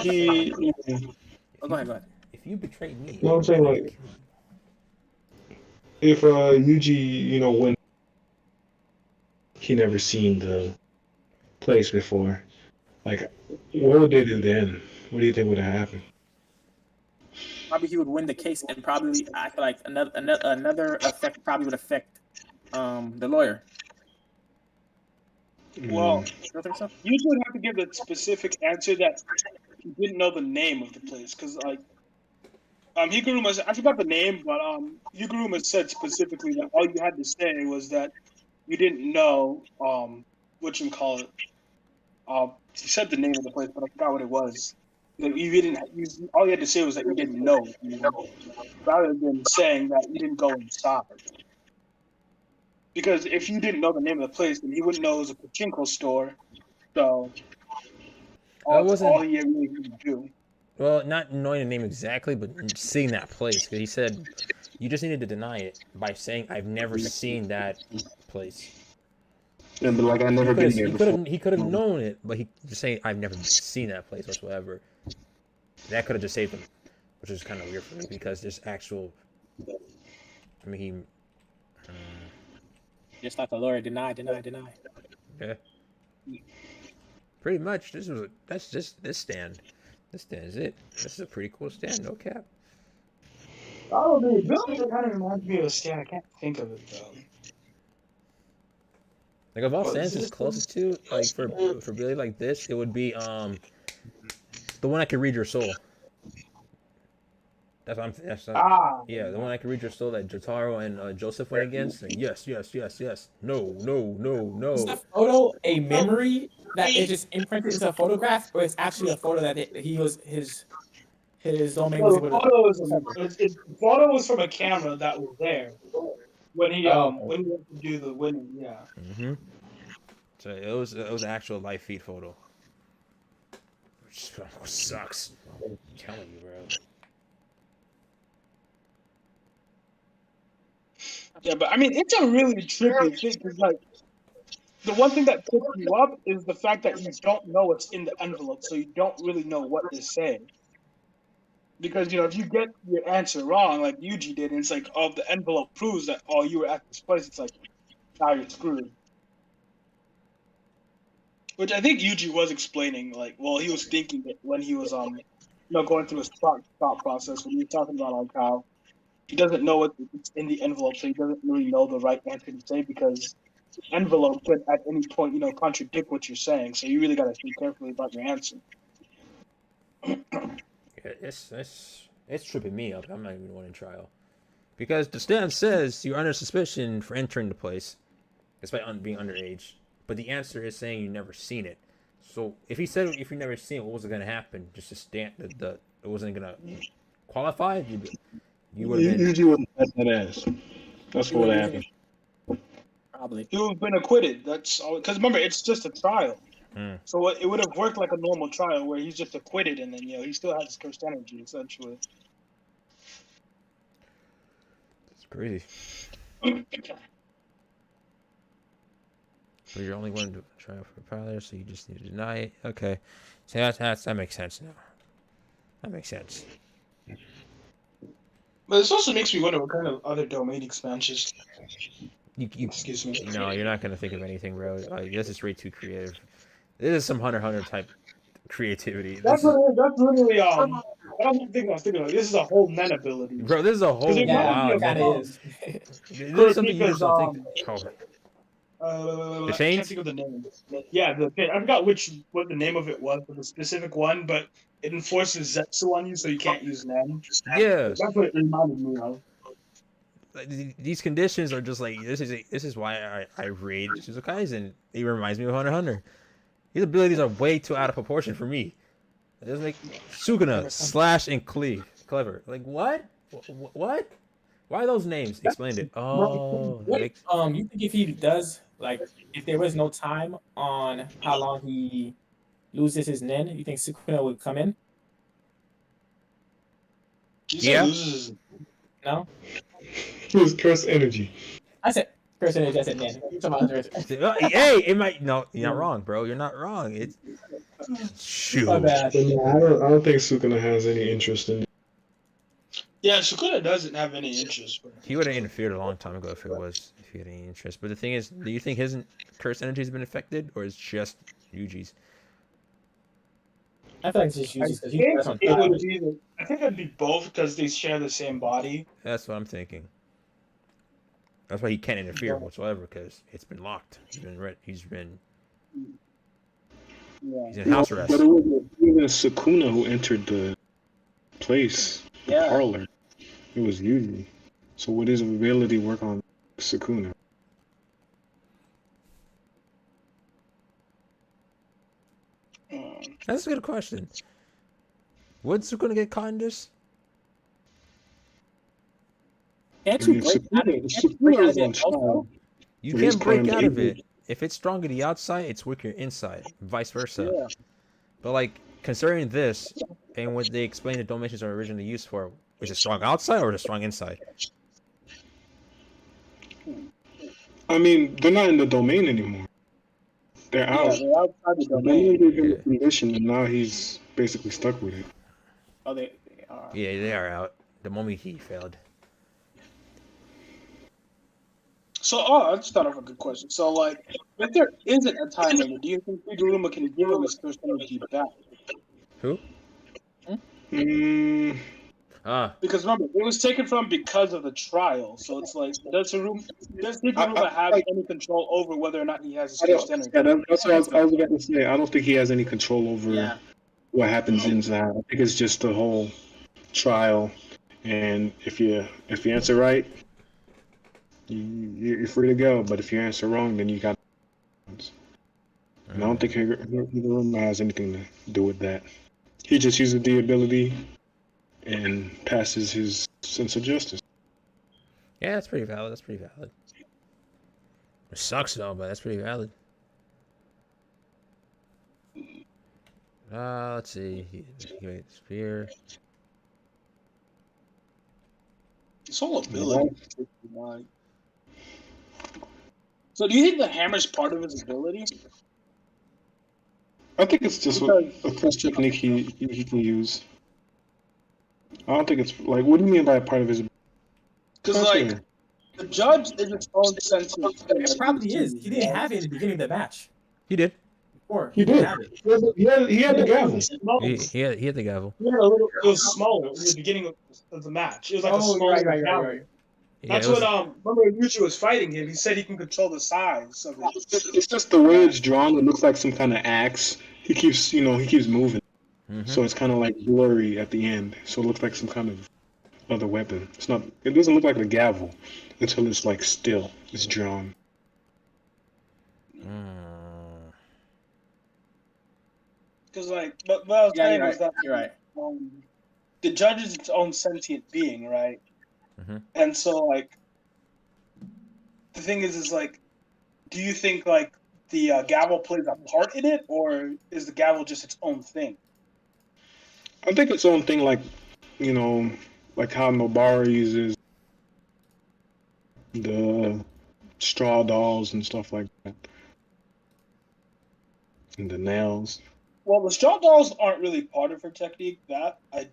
he. Oh, go ahead. If you betrayed me, No, I'm saying like if Yuji, you know, when he never seen the place before, like what would they do then? What do you think would have happened? Probably he would win the case, and probably I feel like another effect probably would affect the lawyer. Well, You don't think so? you would have to give a specific answer that he didn't know the name of the place, because like Higuruma, I forgot the name, but Higuruma said specifically that all you had to say was that you didn't know whatchamacallit. He said the name of the place, but I forgot what it was. That you didn't. All you had to say was that you didn't know, rather than saying that you didn't go inside. Because if you didn't know the name of the place, then he wouldn't know it was a pachinko store. So That wasn't- all he really could do. Well, not knowing the name exactly, but seeing that place. Because he said you just needed to deny it by saying I've never seen that place. And but like I never been there before. He could have known it, but he just saying I've never seen that place whatsoever. That could have just saved him, which is kind of weird for me because there's actual. I mean, Just like the lawyer, deny. Yeah. Pretty much, that's just this stand. This stand is it. This is a pretty cool stand, no cap. Oh, the building kind of reminds me of a stand. I can't think of it though. Like of all stands it's closest to, like for Billy like this, it would be the one I can read your soul. Yeah, the one I can read your soul that Jotaro and Joseph went against. Like, yes. No. Is the photo a memory that is just imprinted as a photograph, or it's actually a photo that his domain was able to... The photo was from a camera that was there when he went to do the winning. Yeah. Mm-hmm. So it was an actual live feed photo, which sucks. I'm telling you, bro. Yeah, but I mean, it's a really trippy thing because, like, the one thing that puts you up is the fact that you don't know what's in the envelope, so you don't really know what to say. Because, if you get your answer wrong, like Yuji did, and it's like, oh, the envelope proves that, oh, you were at this place, it's like, now you're screwed. Which I think Yuji was explaining, like, well, he was thinking it when he was, going through his thought process, when he was talking about, like, how he doesn't know what's in the envelope, so he doesn't really know the right answer to say because the envelope could at any point, contradict what you're saying. So you really got to think carefully about your answer. Yeah, it's tripping me up. I'm not even wanting trial because the stand says you're under suspicion for entering the place, despite being underage. But the answer is saying you've never seen it. So if he said if you've never seen it, what was it going to happen? Just to stand it wasn't going to qualify. You would have been. Usually wouldn't bet that ass. That's what happened. Probably. He would have been acquitted. That's all. Because remember, it's just a trial. So it would have worked like a normal trial where he's just acquitted and then he still has his cursed energy essentially. That's crazy. So you're only one to try for a pilot, so you just need to deny it. Okay, so that makes sense now. That makes sense. But this also makes me wonder what kind of other domain expansions. Excuse me. No, you're not gonna think of anything, bro. This is way too creative. This is some Hunter x Hunter type creativity. That's literally I don't think I was thinking of. This is a whole men ability. Bro, this is a whole wow. That is. This is something you just don't think. The chains? I can't think of the name. Yeah, I forgot what the name of it was for the specific one, but it enforces Zetsu on you, so you can't use Nen. Yeah, that's what it reminded me of. These conditions are just like this is why I rage Jujutsu Kaisen. It reminds me of Hunter x Hunter. These abilities are way too out of proportion for me. It doesn't make Sukuna, slash, and cleave. Clever. Like what? What? Why are those names? Explained it. Oh, you think if he does if there was no time on how long he loses his Nen, you think Sukuna would come in? Yeah. No. It was cursed energy. I said cursed energy. I said Nen. You're talking about hey, it might. No, you're not wrong, bro. You're not wrong. It's shoot. My bad. I don't think Sukuna has any interest in it. Yeah, Sukuna doesn't have any interest. But... He would have interfered a long time ago if he had any interest. But the thing is, do you think his cursed energy has been affected, or is it just Yuji's? I feel like it's just Yuji's. I think it'd be both because they share the same body. That's what I'm thinking. That's why he can't interfere whatsoever because it's been locked. He's been in house arrest. But it was Sukuna who entered the place. Parlor. It was Yuji. So would his ability work on Sukuna? That's a good question. Would Sukuna get caught in this? Can't you break out of it also? You can break out of it. If it's strong on the outside, it's weaker inside. Vice versa. Yeah. But concerning this and what they explain the dimensions are originally used for, is it strong outside or is it strong inside? I mean, they're not in the domain anymore. They're Yeah, out. they're outside the The domain domain. gave him a condition, and now he's basically stuck with it. Oh, they are. Yeah, they are out. The moment he failed. So, I just thought of a good question. So, like, if there isn't a time limit, do you think Kiguruma can give him his first energy back? Who? Mm, Because remember, it was taken from because of the trial. So it's like, does Kiguruma have like- any control over whether or not he has his I don't, first energy? yeah, that's what I was about to say. I don't think he has any control over Yeah. what happens inside. I think it's just the whole trial, and if you answer right, you're free to go. But if you answer wrong, then you got. And I don't think Higuruma has anything to do with that. He just uses the ability and passes his sense of justice. Yeah, that's pretty valid. It sucks though, but that's pretty valid. Let's see. He made spear. His whole ability. So do you think the hammer's part of his ability? I think it's just a first technique he can use. I don't think it's like. What do you mean by a part of his? Because like the judge is its own sentient thing. It probably is. He didn't have it in the beginning of the match. He did. Before He didn't did. have it. He had the gavel. He had the gavel. It was smaller in the beginning of the match. It was like a small right. Yeah, That's what remember when Yuji was fighting him, he said he can control the size of it. It's just the way it's drawn. It looks like some kind of axe. He keeps moving, so it's kind of like blurry at the end. So it looks like some kind of other weapon. It's not. It doesn't look like a gavel until it's like still. It's drawn. Because like, but what I was saying you're was that You're right. The judge is its own sentient being, right? Mhm. And so like, the thing is like, do you think like the gavel plays a part in it, or is the gavel just its own thing? I think its own thing, like like how Nobara uses the straw dolls and stuff like that, and the nails. Well, the straw dolls aren't really part of her technique. That I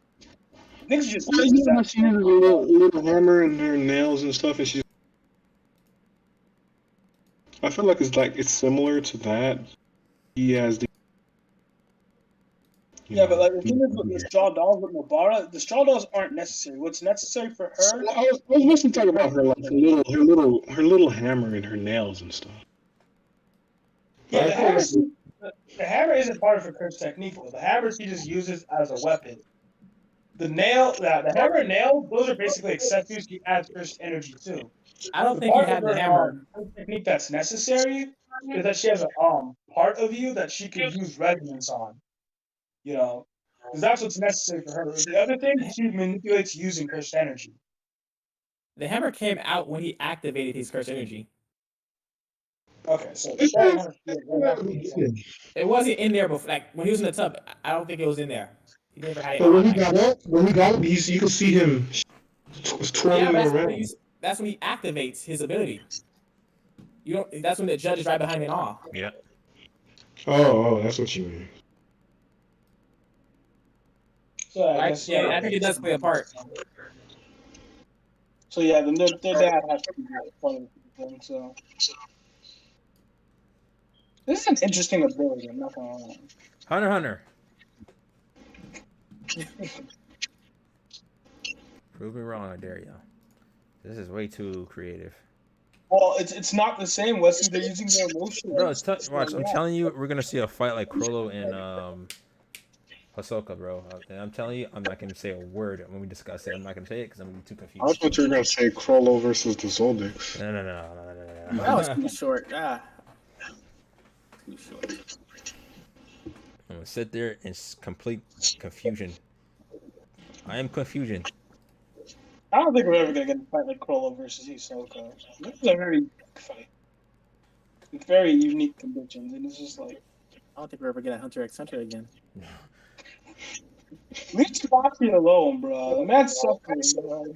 think she just uses that. She uses a little hammer and her nails and stuff, and I feel like it's similar to that. He has the. Yeah, but like the thing is with the straw dolls with Nobara, the straw dolls aren't necessary. What's necessary for her? I was mostly talking about her, like her little hammer and her nails and stuff. Yeah, the hammer isn't part of her curse technique though. The hammer she just uses as a weapon. The hammer and nail, those are basically accessories she adds curse energy to. I don't think you have the hammer. Technique that's necessary is that she has a part of you that she could use resonance on. Because that's what's necessary for her. The other thing, she manipulates using cursed energy. The hammer came out when he activated his cursed energy. Okay, so it wasn't in there before. Like when he was in the tub, I don't think it was in there. He never had it. But when he got up, you can see him twirling around. That's when he activates his ability. That's when the judge is right behind him in awe. Yeah. Oh, that's what you mean. So I think it does play a part. So yeah, then their dad has to be part of the thing. So this is an interesting ability. I'm not gonna lie. Hunter. Prove me wrong, I dare you. This is way too creative. Well, it's not the same, Wesley. They're using their emotions. Bro, watch. I'm telling you, we're gonna see a fight like Crollo and Hisoka, bro. And I'm telling you, I'm not gonna say a word when we discuss it. I'm not gonna say it because I'm gonna be too confused. I thought you were gonna say Crollo versus the Zoldyx. No. That was too short. Too short. I'm gonna sit there in complete confusion. I am confusion. I don't think we're ever gonna get a fight like Crollo versus Hisoka. This is a very unique fight. With very unique conditions, and it's just like I don't think we're ever gonna Hunter x Hunter again. Leave Sasuke alone, bro. The man's suffering, bro.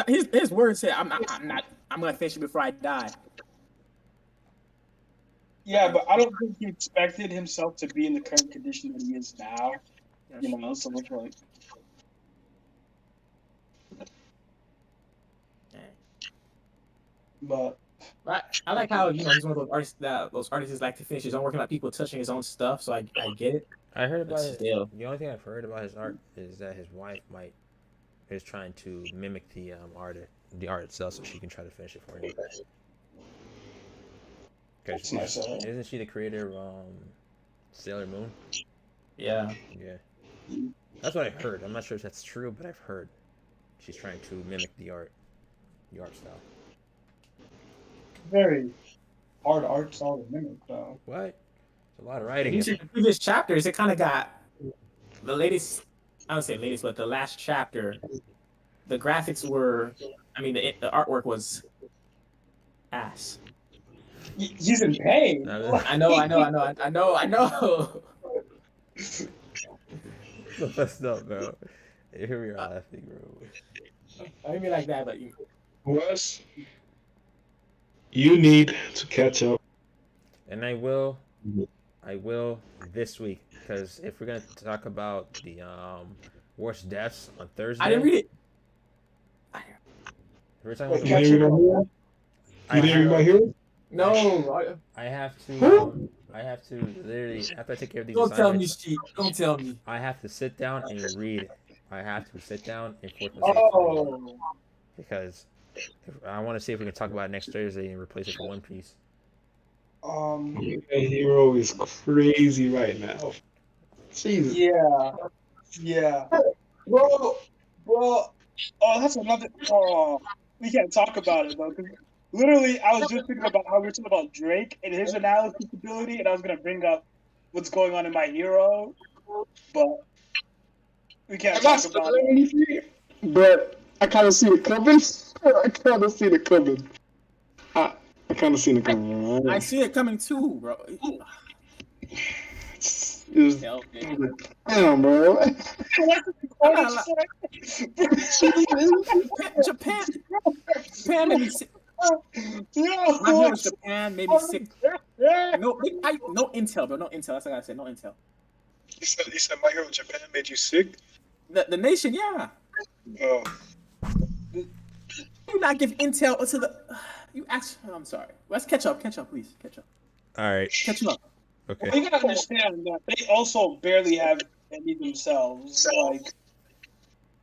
His words said, I'm gonna finish it before I die. Yeah, but I don't think he expected himself to be in the current condition that he is now. You know, so it's like. But I like how he's one of those artists that like to finish his own work, like people touching his own stuff. So I get it. I heard about But it. still. The only thing I've heard about his art is that his wife is trying to mimic the art itself, so she can try to finish it for him. that's nice. Isn't she the creator of Sailor Moon? Yeah. Yeah. That's what I heard. I'm not sure if that's true, but I've heard she's trying to mimic the art style. Very hard art style to mimic, though. What? It's a lot of writing. In the previous chapters, it kind of got the latest. I don't say latest, but the last chapter, the graphics were. I mean, the artwork was ass. He's in pain. I know. That's not, bro. Here we are laughing, bro. I didn't mean like that, but Wes, you need to catch up. And I will this week, because if we're gonna talk about the worst deaths on Thursday, I didn't read it. We're talking about You didn't read my hero? You didn't read my hero? No, I have to literally, after I take care of these don't tell me, assignments, Sheik. Don't tell me. I have to sit down and read it. I have to sit down and force myself to read it. Because I want to see if we can talk about it next Thursday and replace it for One Piece. My hero is crazy right now. Jesus. Yeah. Bro. Oh, that's another. Oh, we can't talk about it though. 'Cause literally, I was just thinking about how we were talking about Drake and his analysis ability, and I was gonna bring up what's going on in my hero, but we can't talk about it. But I kind of see it coming. I kind of see it coming. I kind of seen it coming. I see it coming too, bro. Damn, bro. Japan made me sick. My hero is Japan made me sick. No intel, bro. No intel. That's what I gotta say. No intel. You said my hero Japan made you sick? The nation, yeah. Oh. You not give intel to the. You ask. I'm sorry. Let's catch up, please. Catch up. All right. Catch him up. Okay. Well, you gotta understand that they also barely have any themselves. Like,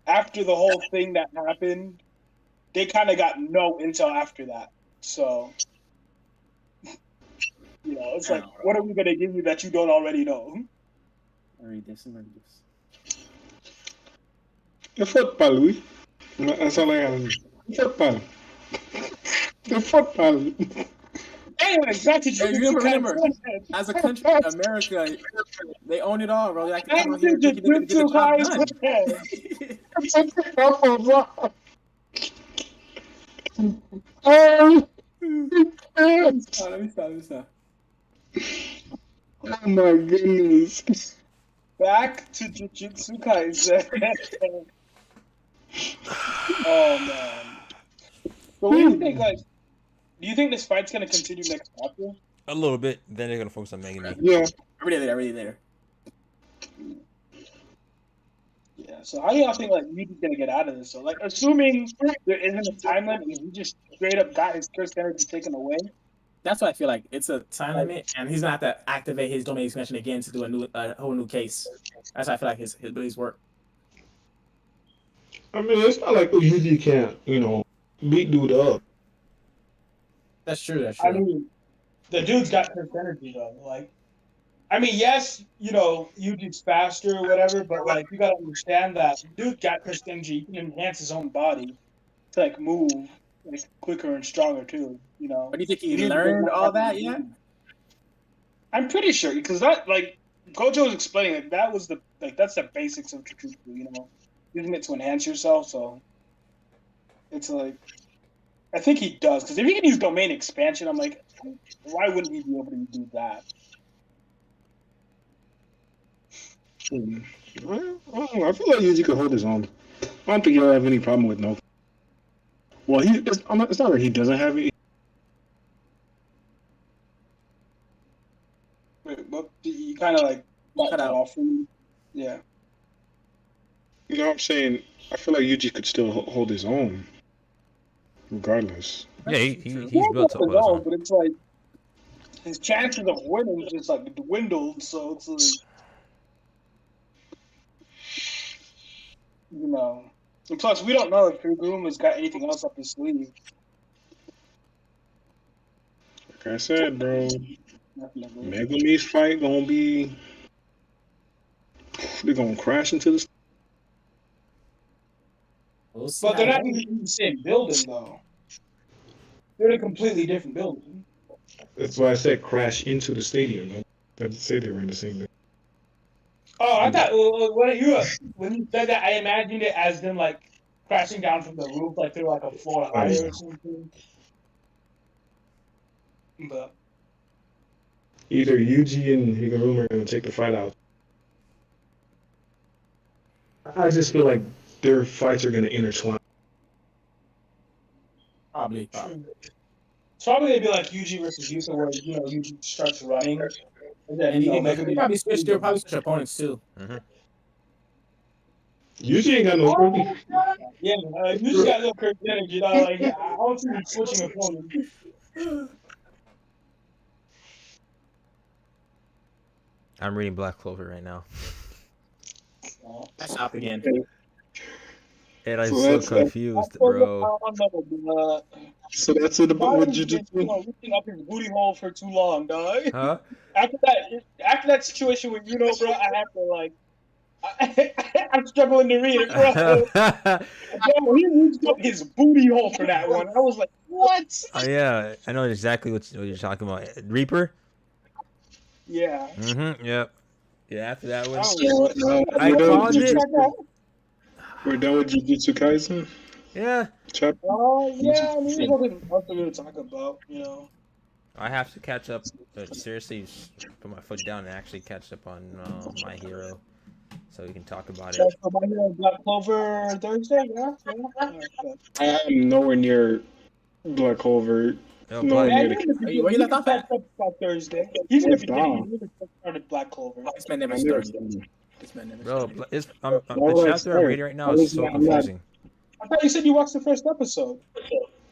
after the whole thing that happened, they kind of got no intel after that. So, it's like, what are we gonna give you that you don't already know? I read this. The football, Louis. That's all I have. Football. The football. Anyway, back to remember, as a country, America, they own it all, bro. They like to come out here and get the job done. Let me stop. Oh my goodness. Back to Jujutsu Kaisen. Oh man. So what do you think, do you think this fight's gonna continue next chapter? A little bit. Then they're gonna focus on Manga. Yeah. Really later. Yeah. So how do y'all think Yuji's gonna get out of this? So assuming there isn't a time limit, and he just straight up got his cursed energy taken away. That's what I feel like. It's a time limit, and he's gonna have to activate his domain expansion again to do a whole new case. That's how I feel like his abilities work. I mean, it's not like Yuji can't, beat dude up. That's true. I mean, the dude's got cursed energy though. Yes, Yuji's faster or whatever, but you gotta understand that the dude got cursed energy. He can enhance his own body to move quicker and stronger too. But do you think he learned all that yet? I'm pretty sure because that Gojo was explaining that was that's the basics of Jujutsu. Using it to enhance yourself. So it's I think he does because if he can use domain expansion, I'm why wouldn't he be able to do that? Well, I feel like Yuji could hold his own. I don't think he'll have any problem with no. Well, it's not like he doesn't have it. Wait, but you kind of like cut out off from me. Yeah. You know what I'm saying? I feel like Yuji could still hold his own, regardless. Yeah, he's Yeah, built to hold his own. but it's like his chances of winning just like dwindled. So it's like, you know. And plus, we don't know if Kuguma's got anything else up his sleeve. Like I said, bro, Megumi's fight gonna be. They're gonna crash into the. But they're not even in the same building, though. They're in a completely different building. That's why I said crash into the stadium. I didn't say they were in the same building. Oh, I thought when you said that, I imagined it as them like crashing down from the roof, like they're like a floor higher or something. But Either Yuji and Higuruma are gonna take the fight out. I just feel like their fights are gonna intertwine. Probably. it's probably gonna be like Yuji versus Yuta, where Yuji starts running, and then And he Megumi- they probably switch. They'll probably switch opponents too. Yuji ain't got no. Yeah, Yuji got a little crazy energy. Like, I don't see him switching opponents. I'm reading Black Clover right now. I stopped again. And I'm So so that's- confused, bro. So that's it about with Jujutsu. Lifting up his booty hole for too long, dog. Huh? After that situation with bro, I have to like. I'm struggling to read it, bro. Bro, he reached up his booty hole for that one. I was like, what? Yeah, I know exactly what you're talking about. Reaper? Yeah. Yep. Yeah, after that one. I called it. We're done with Jujutsu Kaisen. Yeah. Chapter. Oh, yeah. I mean, there's nothing to talk about, I have to catch up. Seriously, put my foot down and actually catch up on My Hero, so we can talk about it. So, My Hero Black Clover Thursday, yeah. I am nowhere near Black Clover. No, Nowhere but near Where you left off at? Thursday. He's in the That's beginning. down. He never started Black Clover. This man never I never started. started. This man never bro, started. it's the Alright, chapter I'm sorry. reading right now is so I'm not- confusing. I thought you said you watched the first episode.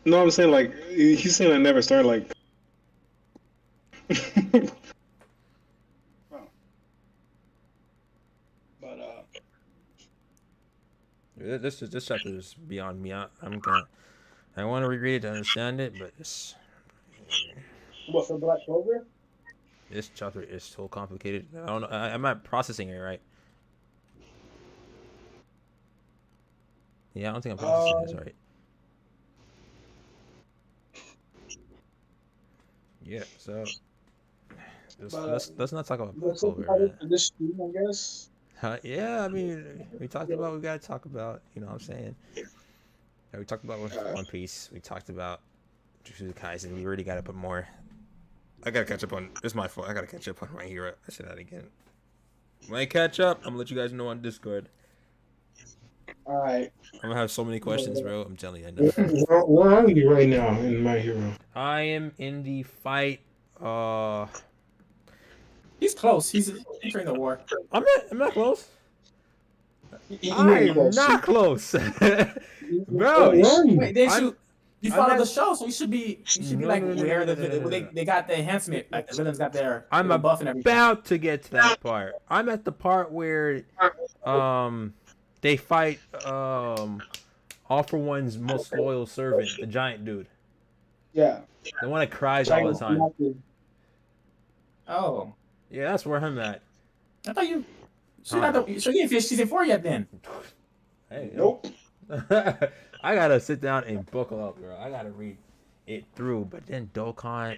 No, I'm saying like he's saying I never started like. But This chapter is beyond me. I want to reread it to understand it, but What, for Black Clover? this chapter is so complicated. I don't know. I'm not processing it right. Yeah, I don't think I'm processing this right. Yeah, so let's not talk about Black Clover. this stream, I guess. Yeah, I mean, we talked about what we gotta talk about. You know what I'm saying? Yeah, we talked about One Piece. We talked about Jujutsu Kaisen. We already gotta put more. I gotta catch up on. It's my fault. I gotta catch up on My Hero. I said that again. When I catch up, I'm gonna let you guys know on Discord. All right. I'm gonna have so many questions, bro. I'm telling you, I know. Where are you right now in My Hero? I am in the fight. He's close. He's entering the war. I'm not close. You're I'm close. not close, bro. Wait, they I'm- shoot. You I'm follow not- the show, so you should be like where they got the enhancement, like the villains got their I'm little buff and everything. about to get to that part. I'm at the part where they fight All For One's most loyal servant, the giant dude. Yeah. The one that cries all the time. Oh, Yeah, that's where I'm at. I thought you. So you ain't finished season 4 yet, then? Hey, Nope. I gotta sit down and buckle up, bro. I gotta read it through. But then Dokkan.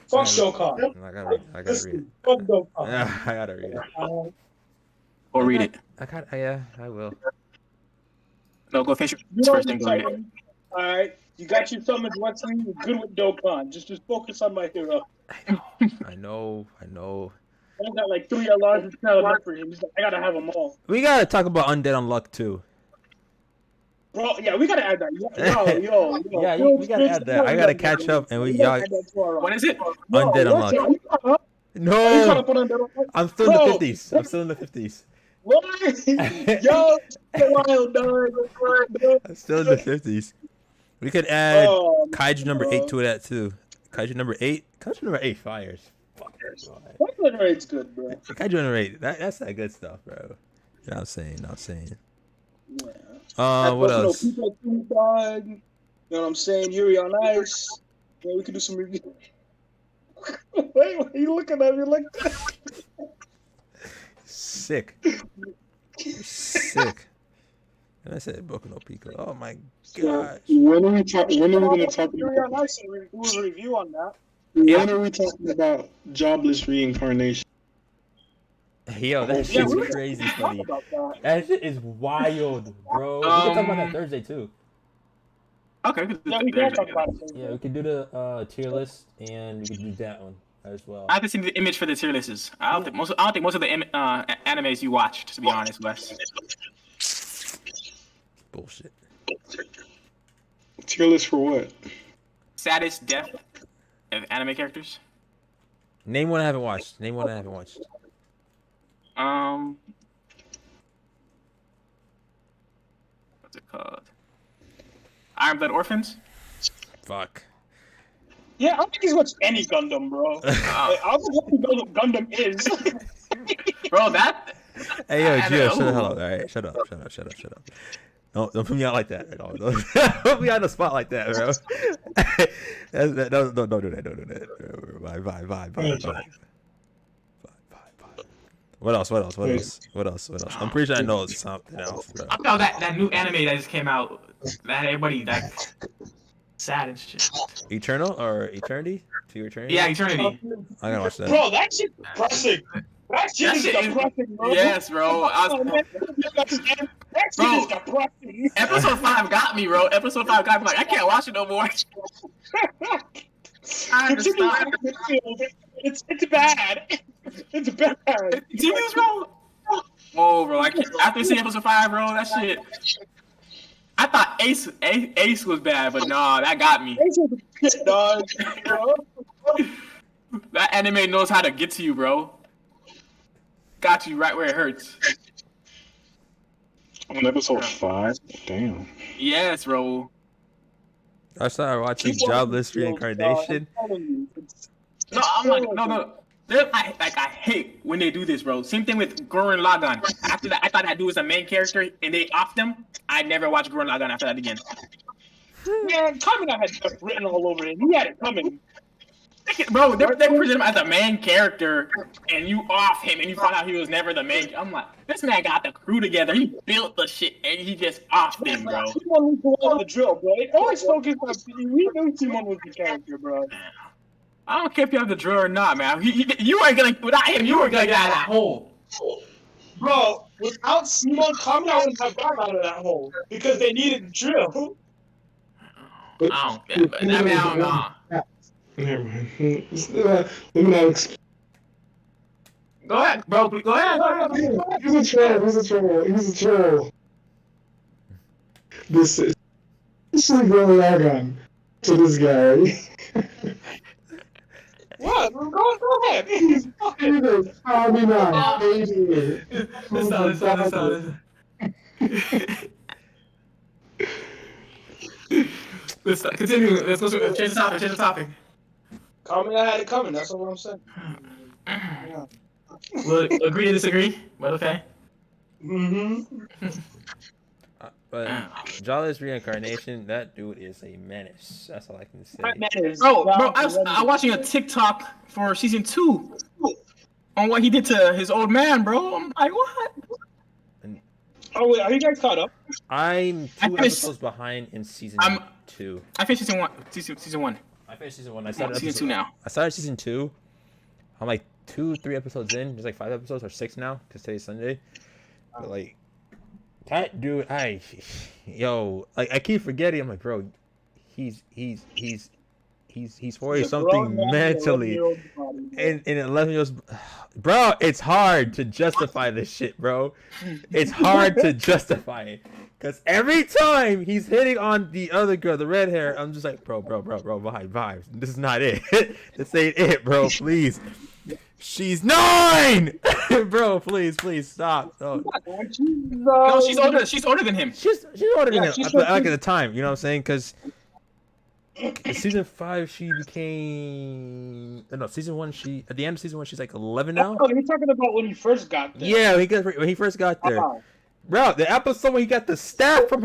Fuck Shokan. I gotta read it. Fuck Dokkan. I gotta read it. Go read it. Yeah, I will. No, go finish You it know first, then go read it. All right. You got your summons, Wesley. You're good with Dokkan. Just focus on My Hero. I know. I got like 3 alarms and not enough for him. He's like, I gotta have them all. We gotta talk about Undead Unluck too. Bro, yeah, we gotta add that. Yo. Yeah, we gotta add that. I gotta catch up and we y'all. add that to our What is it? Undead what's Unluck. it? Are you caught up? Are you caught No, up on Undead Unluck? I'm still in Bro. the 50s. I'm still in the 50s. What? Yo, wild dog. I'm still in the 50s. We could add Oh, Kaiju number bro. 8 to that too. Kaiju number 8. Kaiju number 8 fires. Fuck. That rate's good, bro. Kaiju number 8. That's that good stuff, bro. You know what I'm saying? Yeah. What else? People too, dog. You know what I'm saying? Yuri on Ice. Yeah, we could do some review. Wait, why are you looking at me like that? Sick. Sick. And I said Boku no Pico. Oh my gosh. When are we gonna talk Yuri about? on Ice and do a review on that. When are we talking about jobless reincarnation? Yo, that Yeah, shit's we crazy talk funny. about that. That shit is wild, bro. We can talk about that Thursday too. Okay. we could do Yeah, that we can Thursday. talk about it. Yeah, we could do the tier list and we could do that one as well. I haven't seen the image for the tier lists. I don't think most of the animes you watched, to be honest, Wes. Bullshit. Tier list for what? Saddest death of anime characters. Name one I haven't watched. What's it called? Iron Blood Orphans. Fuck. Yeah, I don't think he's watched any Gundam, bro. I don't know what Gundam is. Bro, that. Hey yo, Gio, shut the Ooh. hell up. Alright, shut up. Don't put me out like that. Don't put me on the spot like that, bro. Don't do that. Bye. What else? I'm pretty sure I know it's something else, bro. I found that new anime that just came out. That everybody like sad and shit. Eternal or Eternity? To Eternity? Yeah, Eternity. I gotta watch that. Bro, that shit's depressing. That shit is depressing, bro. Yes, bro. That shit is depressing. Episode 5 got me, bro. Episode 5 got me. Like, I can't watch it no more. I understand. It's bad. It's bad. Continues, bro. Whoa, bro. I can't. After seeing episode 5, bro, that shit. I thought Ace was bad, but nah, that got me. Shit, dog. That anime knows how to get to you, bro. Got you right where it hurts. On episode 5? Damn. Yes, bro. I started watching Jobless Reincarnation. No, I'm like, no. I hate when they do this, bro. Same thing with Gurren Lagann. After that, I thought that dude was a main character, and they offed him. I never watched Gurren Lagann after that again. Man, Kamina had stuff written all over him. He had it coming. Bro, they present him as a main character, and you off him, and you find out he was never the main. I'm like, this man got the crew together. He built the shit, and he just offed him, bro. Timon was the one with the drill, bro. It always focused on. We knew Timon was the character, bro. I don't care if you have the drill or not, man. You ain't gonna, without him, you weren't gonna get out of that hole. Bro, without Simon, Kamina wouldn't have gotten out of that hole because they needed the drill. I don't know. Never mind. Let me not explain. Go ahead, bro. Go ahead. He's a troll. This is Gurren Lagann to this guy. What? Go ahead. Let's continue. Let's go. Change the topic. Kamina had it coming. That's what I'm saying. We'll agree to disagree, but okay. But Jobless Reincarnation, that dude is a menace. That's all I can say. Bro, I was watching a TikTok for season 2 on what he did to his old man, bro. I'm like, what? Oh wait, are you guys caught up? I'm 2 episodes behind in season 2. I finished season 1. Season 1. I finished season 1. I started season 2 now. I started season 2. I'm like 2-3 episodes in. There's like 5 episodes or 6 now because today's Sunday. But like that dude, like I keep forgetting. I'm like, bro, he's He's 40 He's a something grown man with an mentally. 11-year-old body, bro. And 11 years, bro, it's hard to justify this shit, bro. It's hard to justify it. Because every time he's hitting on the other girl, the red hair, I'm just like, bro, vibes. This is not it. This ain't it, bro, please. She's 9! Bro, please, stop. Oh. No, she's older. She's older than him. She's older than him. she's Like at the time, you know what I'm saying? Because in season 5, she became. No, season 1, at the end of season 1, she's like 11 now. Oh, you're talking about when he first got there. Yeah, when he first got there. Bro, the episode when he got the staff from